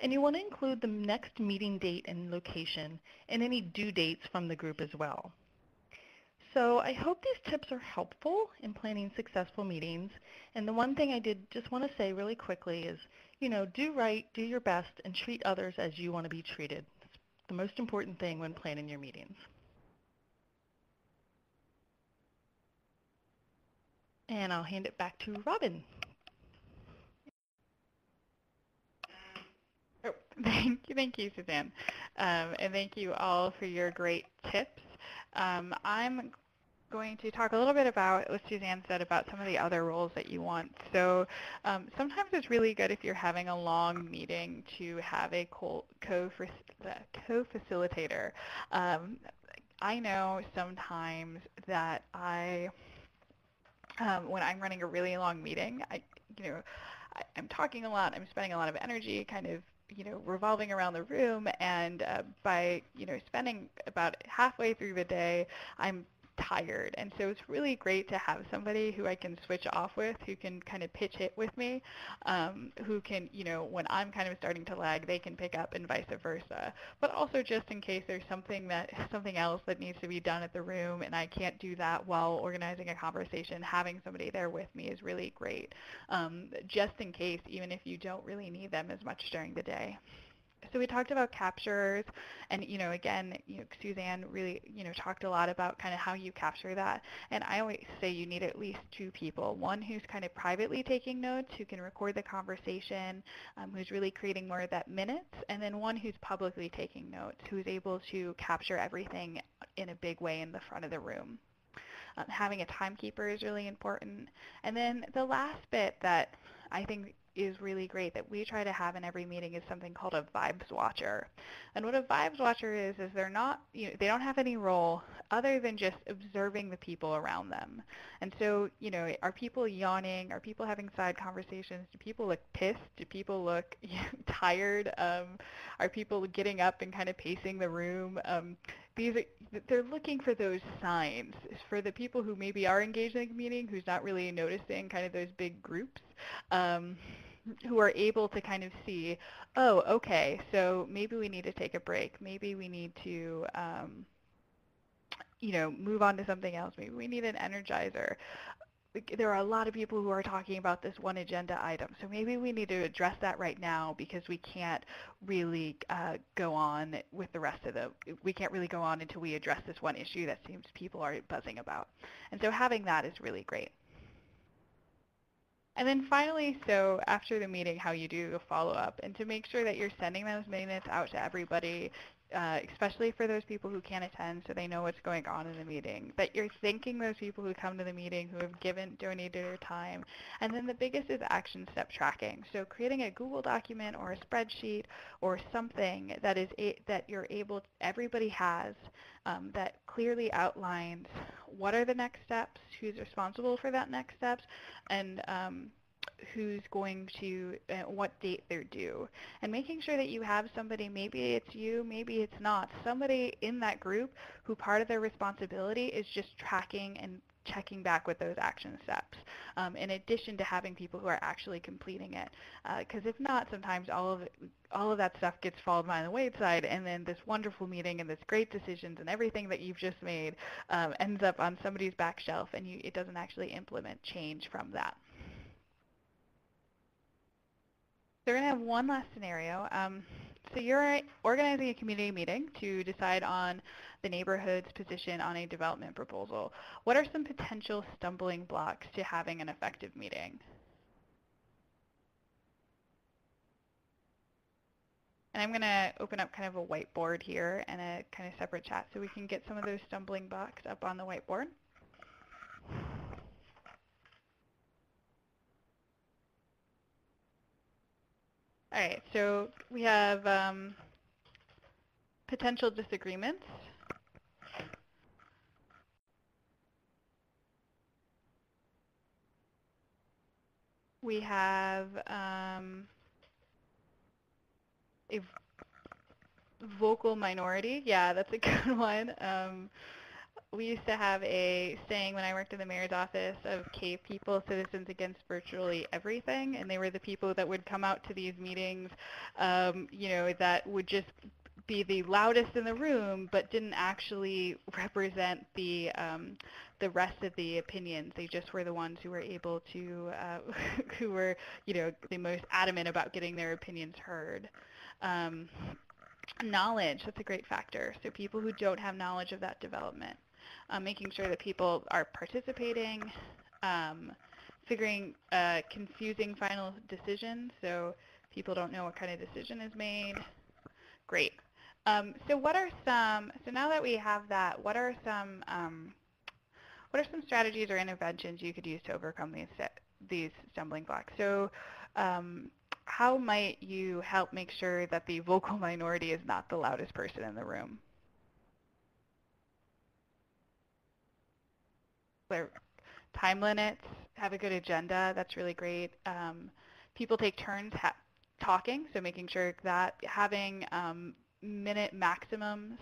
And you want to include the next meeting date and location and any due dates from the group as well. So I hope these tips are helpful in planning successful meetings. And the one thing I did just want to say really quickly is, do right, do your best, and treat others as you want to be treated. It's the most important thing when planning your meetings. And I'll hand it back to Robin. Oh, thank you, Suzanne. And thank you all for your great tips. I'm going to talk a little bit about what Suzanne said about some of the other roles that you want. So sometimes it's really good if you're having a long meeting to have a co-facilitator. I know sometimes that when I'm running a really long meeting, I'm talking a lot, I'm spending a lot of energy kind of revolving around the room, and by spending about halfway through the day, I'm tired. And so it's really great to have somebody who I can switch off with, who can kind of pitch hit with me, who can, when I'm kind of starting to lag, they can pick up and vice versa. But also just in case there's something else that needs to be done at the room and I can't do that while organizing a conversation, having somebody there with me is really great. Just in case, even if you don't really need them as much during the day. So we talked about capturers, and again, Suzanne really talked a lot about kind of how you capture that. And I always say you need at least two people: one who's kind of privately taking notes, who can record the conversation, who's really creating more of that minutes, and then one who's publicly taking notes, who's able to capture everything in a big way in the front of the room. Having a timekeeper is really important. And then the last bit that I think is really great that we try to have in every meeting is something called a vibes watcher. And what a vibes watcher is they're not, they don't have any role other than just observing the people around them. And so, are people yawning? Are people having side conversations? Do people look pissed? Do people look tired? Are people getting up and kind of pacing the room? They're looking for those signs for the people who maybe are engaged in the meeting, who's not really noticing kind of those big groups, who are able to kind of see, oh, okay, so maybe we need to take a break. Maybe we need to, move on to something else. Maybe we need an energizer. There are a lot of people who are talking about this one agenda item, so maybe we need to address that right now because we can't really go on with the rest of we can't really go on until we address this one issue that seems people are buzzing about. And so having that is really great. And then finally, so after the meeting, how you do a follow-up, and to make sure that you're sending those minutes out to everybody, especially for those people who can't attend so they know what's going on in the meeting, that you're thanking those people who come to the meeting, who have donated their time. And then the biggest is action step tracking. So creating a Google document or a spreadsheet or something that is that you're able, everybody has, that clearly outlines what are the next steps, who's responsible for that next steps, and who's going to, what date they're due. And making sure that you have somebody, maybe it's you, maybe it's not, somebody in that group who part of their responsibility is just tracking and checking back with those action steps, in addition to having people who are actually completing it. Because if not, sometimes all of that stuff gets fallen by the wayside, and then this wonderful meeting and this great decisions and everything that you've just made ends up on somebody's back shelf, and it doesn't actually implement change from that. So we're going to have one last scenario. So you're organizing a community meeting to decide on the neighborhood's position on a development proposal. What are some potential stumbling blocks to having an effective meeting? And I'm going to open up kind of a whiteboard here and a kind of separate chat so we can get some of those stumbling blocks up on the whiteboard. All right, so we have potential disagreements. We have a vocal minority. Yeah, that's a good one. We used to have a saying when I worked in the mayor's office of cave people, citizens against virtually everything, and they were the people that would come out to these meetings, that would just be the loudest in the room, but didn't actually represent the rest of the opinions. They just were the ones who were able to, who were, the most adamant about getting their opinions heard. Knowledge, that's a great factor. So people who don't have knowledge of that development. Making sure that people are participating, figuring confusing final decisions, so people don't know what kind of decision is made. Great. So what are some, so now that we have that, what are some strategies or interventions you could use to overcome these stumbling blocks? So how might you help make sure that the vocal minority is not the loudest person in the room? Time limits, have a good agenda, that's really great. People take turns talking, so making sure that having minute maximums,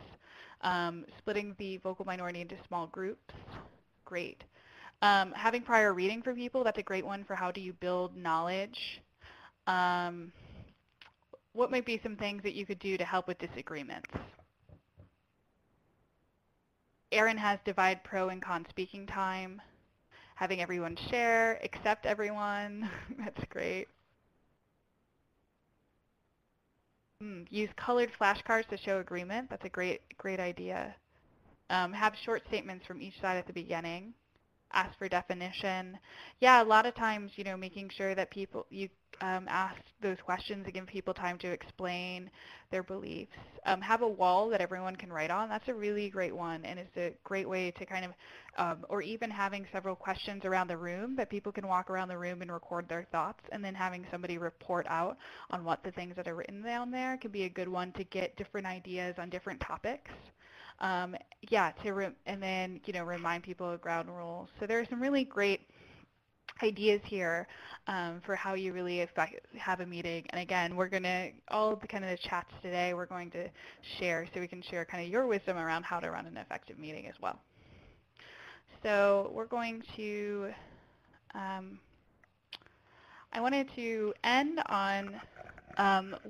splitting the vocal minority into small groups, great. Having prior reading for people, that's a great one for how do you build knowledge. What might be some things that you could do to help with disagreements? Erin has divide pro and con speaking time. Having everyone share, accept everyone, that's great. Use colored flashcards to show agreement. That's a great idea. Have short statements from each side at the beginning. Ask for definition. Yeah, a lot of times, making sure that you ask those questions and give people time to explain their beliefs. Have a wall that everyone can write on. That's a really great one, and it's a great way to kind of, or even having several questions around the room that people can walk around the room and record their thoughts, and then having somebody report out on what the things that are written down there can be a good one to get different ideas on different topics. And then, remind people of ground rules. So there are some really great ideas here for how you really have a meeting. And again, we're going to, all of the kind of the chats today, we're going to share so we can share kind of your wisdom around how to run an effective meeting as well. So we're going to, I wanted to end on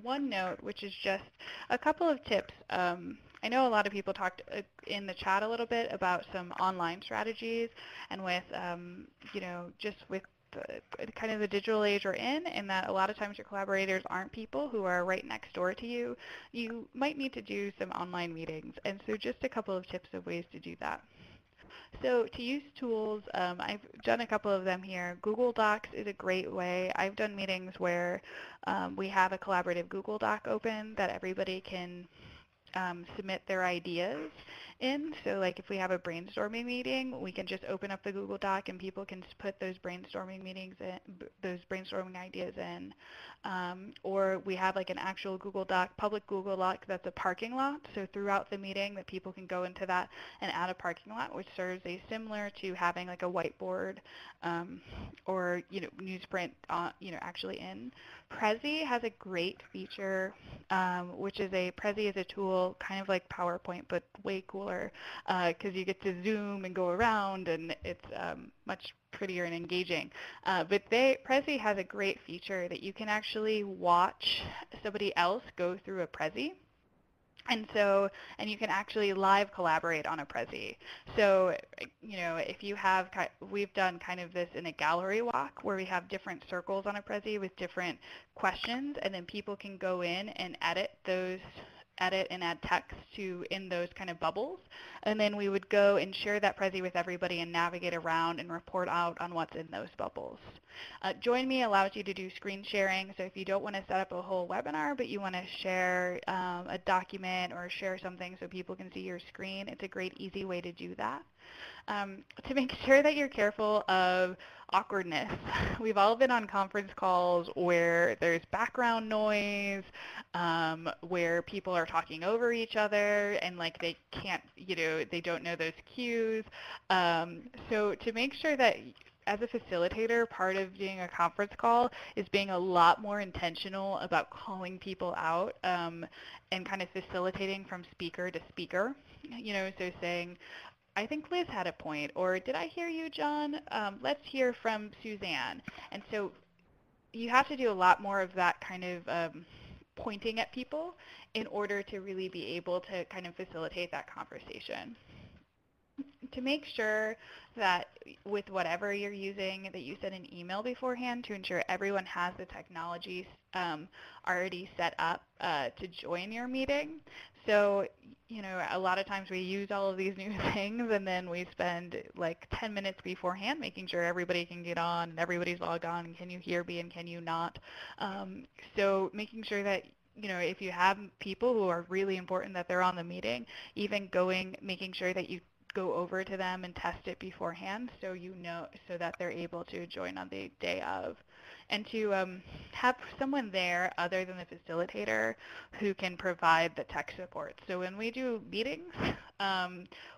one note, which is just a couple of tips. I know a lot of people talked in the chat a little bit about some online strategies and with, just with kind of the digital age we're in, and that a lot of times your collaborators aren't people who are right next door to you. You might need to do some online meetings. And so just a couple of tips of ways to do that. So to use tools, I've done a couple of them here. Google Docs is a great way. I've done meetings where we have a collaborative Google Doc open that everybody can submit their ideas in. So like if we have a brainstorming meeting, we can just open up the Google Doc and people can put those brainstorming meetings in, those brainstorming ideas in. Or we have like an actual Google Doc, public Google Doc that's a parking lot. So throughout the meeting that people can go into that and add a parking lot, which serves a similar to having like a whiteboard or newsprint actually in. Prezi has a great feature, which is Prezi is a tool kind of like PowerPoint, but way cooler because you get to zoom and go around, and it's much prettier and engaging. But Prezi has a great feature that you can actually watch somebody else go through a Prezi. And you can actually live collaborate on a Prezi. So, if you have, we've done kind of this in a gallery walk where we have different circles on a Prezi with different questions, and then people can go in and edit and add text in those kind of bubbles. And then we would go and share that Prezi with everybody and navigate around and report out on what's in those bubbles. Join Me allows you to do screen sharing. So if you don't want to set up a whole webinar, but you want to share a document or share something so people can see your screen, it's a great, easy way to do that. To make sure that you're careful of awkwardness. We've all been on conference calls where there's background noise, where people are talking over each other and like they can't, they don't know those cues. So to make sure that as a facilitator, part of doing a conference call is being a lot more intentional about calling people out and kind of facilitating from speaker to speaker. So saying, I think Liz had a point, or did I hear you, John? Let's hear from Suzanne. And so you have to do a lot more of that kind of pointing at people in order to really be able to kind of facilitate that conversation. To make sure that with whatever you're using that you send an email beforehand to ensure everyone has the technology already set up to join your meeting. So, a lot of times we use all of these new things and then we spend like 10 minutes beforehand making sure everybody can get on and everybody's logged on and can you hear me and can you not. So making sure that if you have people who are really important that they're on the meeting, even making sure that you go over to them and test it beforehand so so that they're able to join on the day of. And to have someone there other than the facilitator who can provide the tech support. So when we do meetings,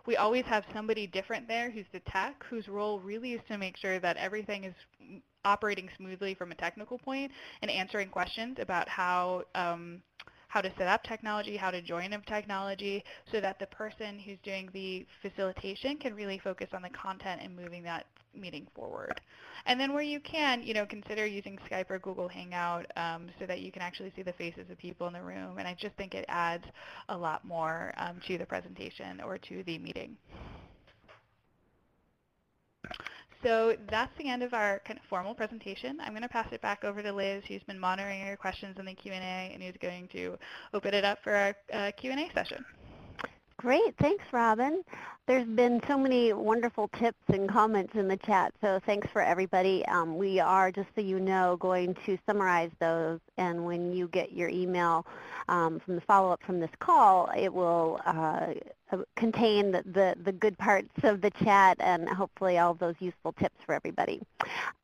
we always have somebody different there who's the tech, whose role really is to make sure that everything is operating smoothly from a technical point and answering questions about how to set up technology, how to join a technology, so that the person who's doing the facilitation can really focus on the content and moving that meeting forward. And then where you can, consider using Skype or Google Hangout so that you can actually see the faces of people in the room. And I just think it adds a lot more to the presentation or to the meeting. So that's the end of our kind of formal presentation. I'm going to pass it back over to Liz, who's been monitoring your questions in the Q&A and who's going to open it up for our Q&A session. Great, thanks, Robin. There's been so many wonderful tips and comments in the chat, so thanks for everybody. We are, just so you know, going to summarize those, and when you get your email from the follow-up from this call, it will contain the good parts of the chat and hopefully all of those useful tips for everybody.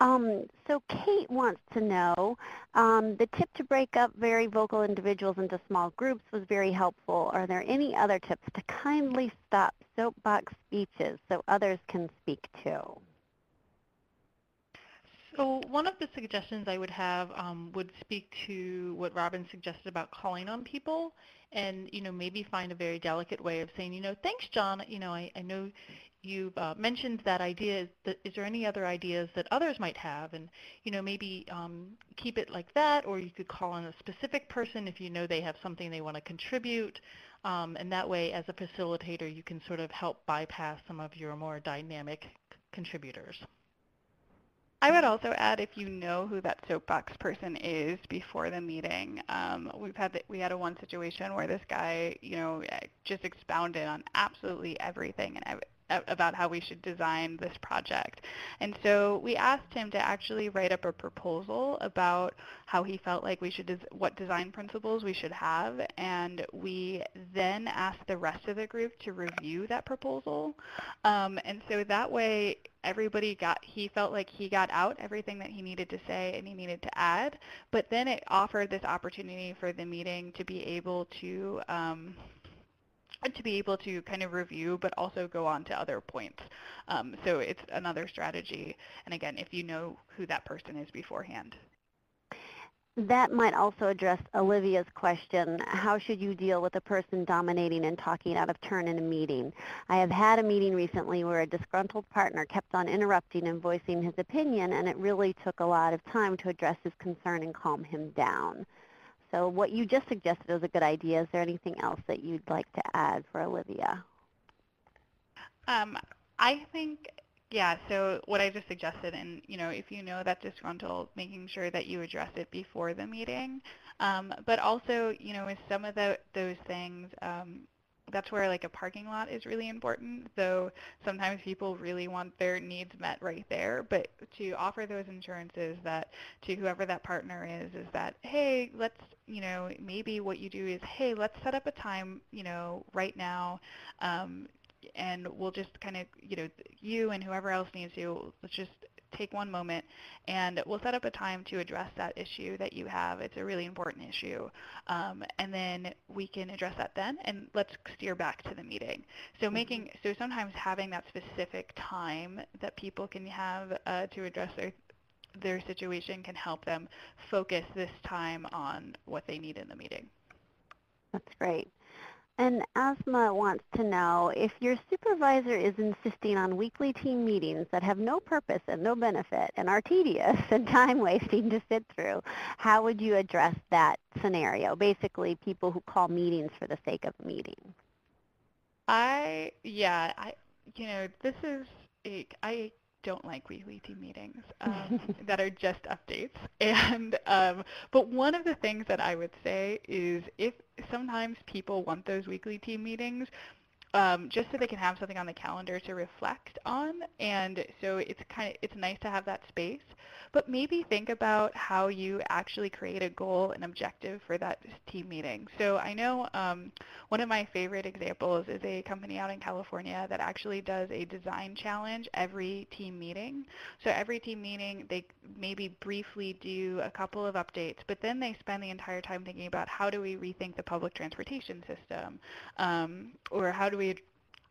So Kate wants to know, the tip to break up very vocal individuals into small groups was very helpful. Are there any other tips to kindly stop soapbox speeches so others can speak too? So one of the suggestions I would have would speak to what Robin suggested about calling on people, and maybe find a very delicate way of saying, thanks, John. I know you've mentioned that idea. Is there any other ideas that others might have? And maybe keep it like that, or you could call on a specific person if you know they have something they want to contribute. And that way, as a facilitator, you can sort of help bypass some of your more dynamic contributors. I would also add, if you know who that soapbox person is before the meeting. We had one situation where this guy, just expounded on absolutely everything and about how we should design this project. And so we asked him to actually write up a proposal about how he felt like we should, what design principles we should have, and we then asked the rest of the group to review that proposal. And so that way he felt like he got out everything that he needed to say and he needed to add, but then it offered this opportunity for the meeting to be able to kind of review, but also go on to other points. So it's another strategy. And again, if you know who that person is beforehand. That might also address Olivia's question, how should you deal with a person dominating and talking out of turn in a meeting? I have had a meeting recently where a disgruntled partner kept on interrupting and voicing his opinion, and it really took a lot of time to address his concern and calm him down. So what you just suggested was a good idea. Is there anything else that you'd like to add for Olivia? I think, yeah, so what I just suggested, and if you know that disgruntled, making sure that you address it before the meeting. But also, with some of those things, that's where like a parking lot is really important. So sometimes people really want their needs met right there, but to offer those assurances that to whoever that partner is that, hey, let's, maybe what you do is, hey, let's set up a time, right now, and we'll just kind of, you and whoever else needs to, let's just take one moment and we'll set up a time to address that issue that you have. It's a really important issue. And then we can address that then, and let's steer back to the meeting. So so sometimes having that specific time that people can have to address their situation can help them focus this time on what they need in the meeting. That's great. And Asma wants to know, if your supervisor is insisting on weekly team meetings that have no purpose and no benefit and are tedious and time-wasting to sit through, how would you address that scenario? Basically, people who call meetings for the sake of a meeting. I don't like weekly team meetings that are just updates. And but one of the things that I would say is, if sometimes people want those weekly team meetings just so they can have something on the calendar to reflect on, and so it's nice to have that space. But maybe think about how you actually create a goal and objective for that team meeting. So I know one of my favorite examples is a company out in California that actually does a design challenge every team meeting. So every team meeting, they maybe briefly do a couple of updates, but then they spend the entire time thinking about, how do we rethink the public transportation system, or how do we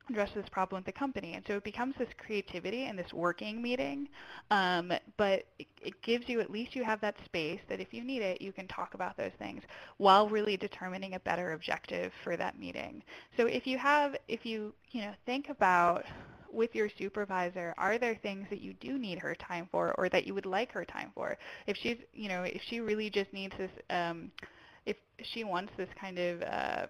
address this problem with the company. And so it becomes this creativity and this working meeting, but it gives you, at least you have that space that if you need it, you can talk about those things while really determining a better objective for that meeting. So if you think about, with your supervisor, are there things that you do need her time for, or that you would like her time for? If she's, if she really just needs this, if she wants this kind of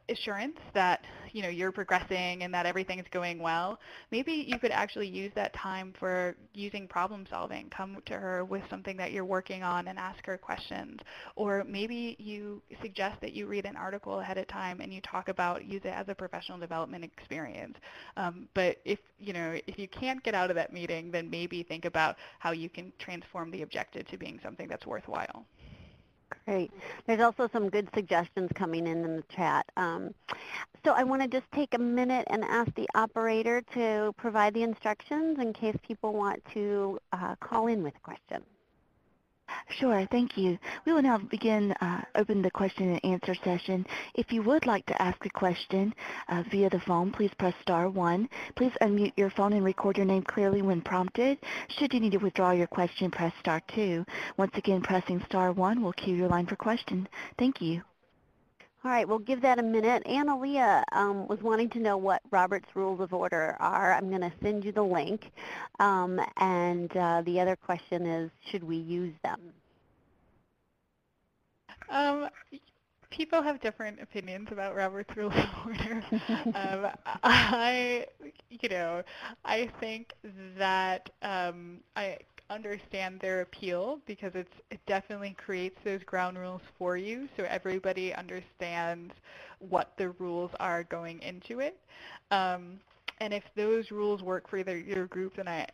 assurance that you're progressing and that everything's going well, maybe you could actually use that time for using problem solving. Come to her with something that you're working on and ask her questions. Or maybe you suggest that you read an article ahead of time and you use it as a professional development experience. But if you can't get out of that meeting, then maybe think about how you can transform the objective to being something that's worthwhile. Great. There's also some good suggestions coming in the chat. So I want to just take a minute and ask the operator to provide the instructions in case people want to call in with a question. Sure, thank you. We will now open the question and answer session. If you would like to ask a question via the phone, please press star 1. Please unmute your phone and record your name clearly when prompted. Should you need to withdraw your question, press star 2. Once again, pressing star 1 will cue your line for question. Thank you. All right, we'll give that a minute. Analia was wanting to know what Robert's Rules of Order are. I'm going to send you the link. And the other question is, should we use them? People have different opinions about Robert's Rules of Order. I think that I understand their appeal because it definitely creates those ground rules for you, so everybody understands what the rules are going into it. And if those rules work for your group, then I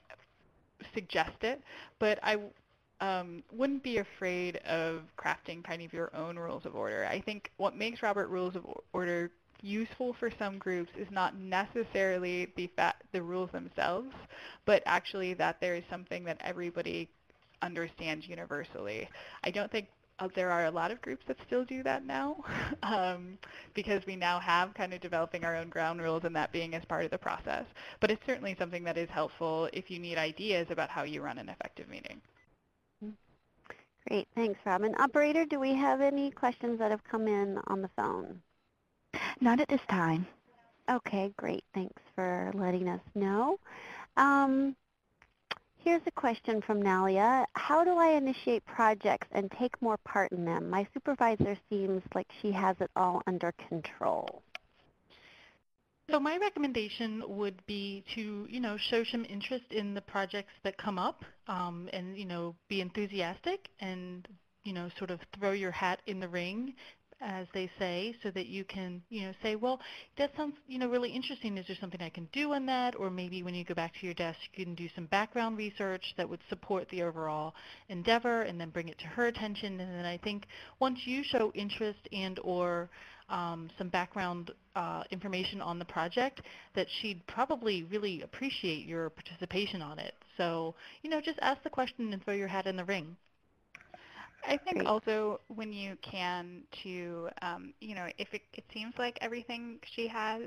suggest it. But I wouldn't be afraid of crafting kind of your own rules of order. I think what makes Robert Rules of Order useful for some groups is not necessarily the rules themselves, but actually that there is something that everybody understands universally. I don't think there are a lot of groups that still do that now because we now have kind of developing our own ground rules and that being as part of the process. But it's certainly something that is helpful if you need ideas about how you run an effective meeting. Great, thanks, Robin. Operator, do we have any questions that have come in on the phone? Not at this time. Okay, great. Thanks for letting us know. Here's a question from Nalia. How do I initiate projects and take more part in them? My supervisor seems like she has it all under control. So my recommendation would be to, show some interest in the projects that come up and, be enthusiastic and, sort of throw your hat in the ring, as they say, so that you can, say, well, that sounds, really interesting. Is there something I can do on that? Or maybe when you go back to your desk, you can do some background research that would support the overall endeavor and then bring it to her attention. And then I think once you show interest and or some background information on the project, that she'd probably really appreciate your participation on it. So, just ask the question and throw your hat in the ring. I think also when you can to, if it seems like everything she has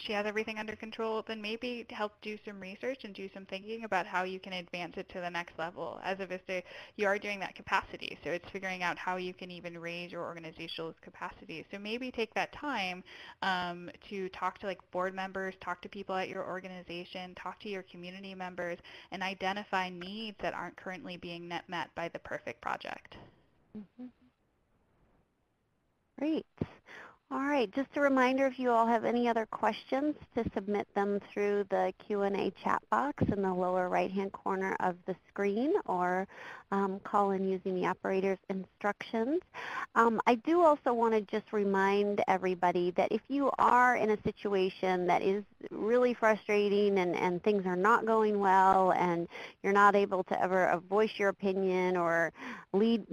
everything under control, then maybe help do some research and do some thinking about how you can advance it to the next level. As a VISTA, you are doing that capacity, so it's figuring out how you can even raise your organizational capacity. So maybe take that time to talk to board members, talk to people at your organization, talk to your community members, and identify needs that aren't currently being met by the perfect project. Mm-hmm. Great. All right, just a reminder, if you all have any other questions, to submit them through the Q&A chat box in the lower right-hand corner of the screen, or call in using the operator's instructions. I do also want to just remind everybody that if you are in a situation that is really frustrating and things are not going well and you're not able to ever voice your opinion or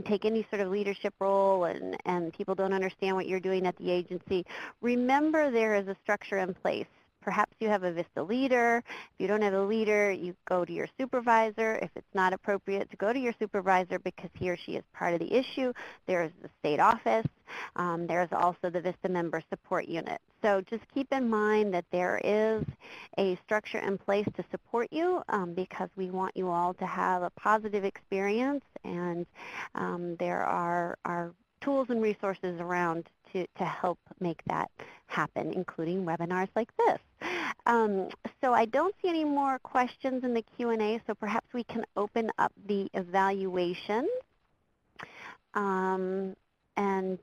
take any sort of leadership role and people don't understand what you're doing at the agency, remember there is a structure in place. Perhaps you have a VISTA leader. If you don't have a leader, you go to your supervisor. If it's not appropriate to go to your supervisor because he or she is part of the issue, there's the state office. There's also the VISTA member support unit. So just keep in mind that there is a structure in place to support you because we want you all to have a positive experience, and there are tools and resources around to help make that happen, including webinars like this. So I don't see any more questions in the Q&A, so perhaps we can open up the evaluation and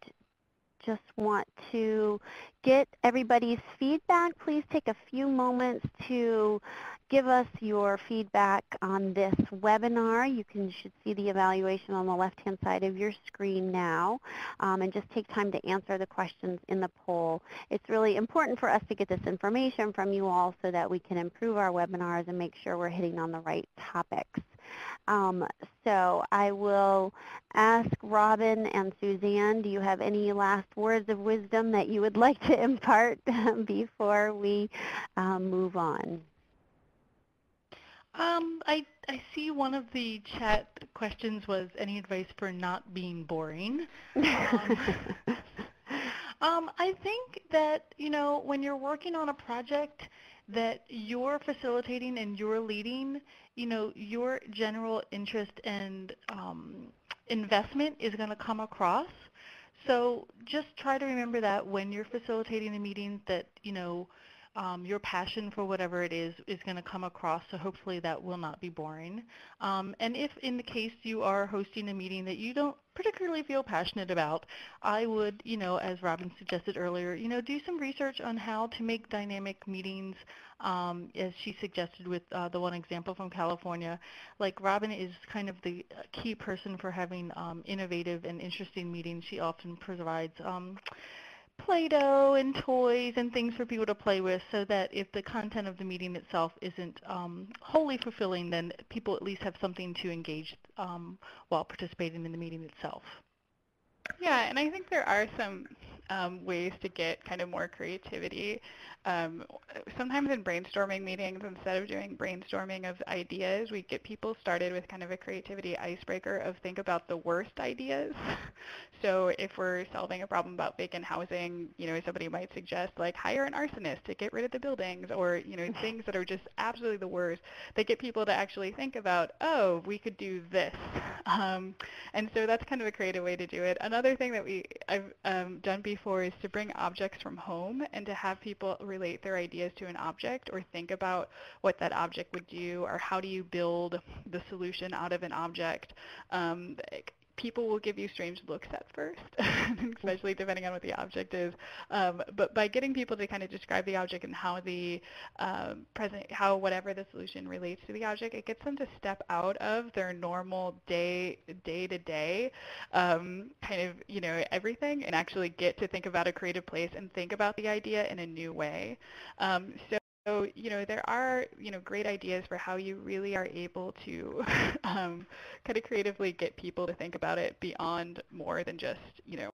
just want to get everybody's feedback. Please take a few moments to give us your feedback on this webinar. You should see the evaluation on the left-hand side of your screen now, and just take time to answer the questions in the poll. It's really important for us to get this information from you all so that we can improve our webinars and make sure we're hitting on the right topics. So I will ask Robin and Suzanne, do you have any last words of wisdom that you would like to impart before we move on? I see one of the chat questions was any advice for not being boring. I think that, you know, when you're working on a project that you're facilitating and you're leading, you know, your general interest and investment is going to come across. So just try to remember that when you're facilitating a meeting that, you know, your passion for whatever it is going to come across, so hopefully that will not be boring. And if in the case you are hosting a meeting that you don't particularly feel passionate about, I would, you know, as Robin suggested earlier, you know, do some research on how to make dynamic meetings, as she suggested with the one example from California. Like Robin is kind of the key person for having innovative and interesting meetings. She often provides Play-Doh and toys and things for people to play with, so that if the content of the meeting itself isn't wholly fulfilling, then people at least have something to engage while participating in the meeting itself. Yeah, and I think there are some ways to get kind of more creativity. Sometimes in brainstorming meetings, instead of doing brainstorming of ideas, we get people started with kind of a creativity icebreaker of think about the worst ideas. So if we're solving a problem about vacant housing, you know, somebody might suggest like hire an arsonist to get rid of the buildings, or, you know, things that are just absolutely the worst. They get people to actually think about, oh, we could do this. And so that's kind of a creative way to do it. Another thing that I've done before is to bring objects from home and to have people relate their ideas to an object or think about what that object would do, or how do you build the solution out of an object. People will give you strange looks at first, especially depending on what the object is. But by getting people to kind of describe the object and how the how whatever the solution relates to the object, it gets them to step out of their normal day-to-day kind of, you know, everything, and actually get to think about a creative place and think about the idea in a new way. So, you know, there are, you know, great ideas for how you really are able to kind of creatively get people to think about it beyond more than just, you know,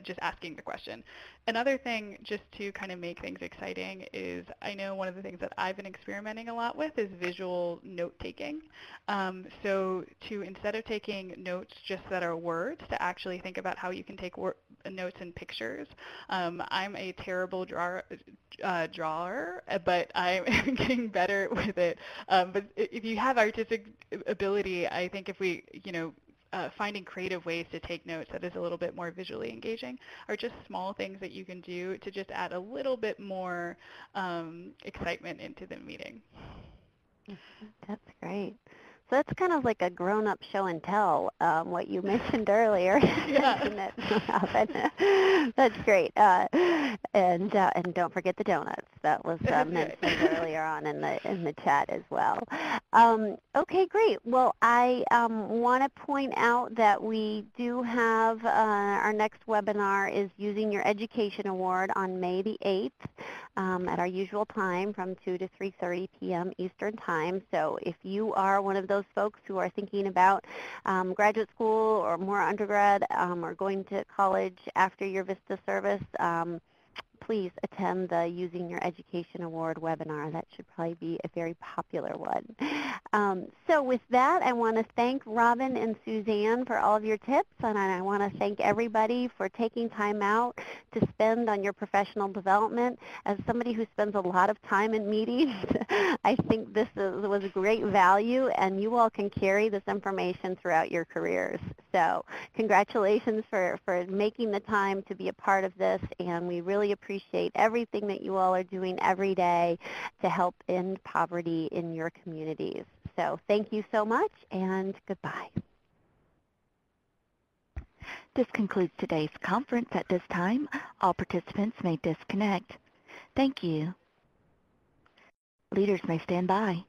just asking the question. Another thing, just to kind of make things exciting, is I know one of the things that I've been experimenting a lot with is visual note-taking. So to, instead of taking notes just that are words, to actually think about how you can take notes in pictures. I'm a terrible drawer, but I'm getting better with it. But if you have artistic ability, I think if we, you know, finding creative ways to take notes that is a little bit more visually engaging, are just small things that you can do to just add a little bit more excitement into the meeting. That's great. So that's kind of like a grown-up show and tell, what you mentioned earlier. Yeah. That's great. And don't forget the donuts. That was mentioned earlier on in the chat as well. Okay, great. Well, I want to point out that we do have our next webinar is Using Your Education Award on May the 8th at our usual time from 2 to 3:30 p.m. Eastern Time. So if you are one of those folks who are thinking about graduate school or more undergrad or going to college after your VISTAS service, please attend the Using Your Education Award webinar. That should probably be a very popular one. So with that, I want to thank Robin and Suzanne for all of your tips, and I want to thank everybody for taking time out to spend on your professional development. As somebody who spends a lot of time in meetings, I think this was great value, and you all can carry this information throughout your careers. So congratulations for making the time to be a part of this, and we really appreciate everything that you all are doing every day to help end poverty in your communities. So thank you so much, and goodbye. This concludes today's conference. At this time, all participants may disconnect. Thank you. Leaders may stand by.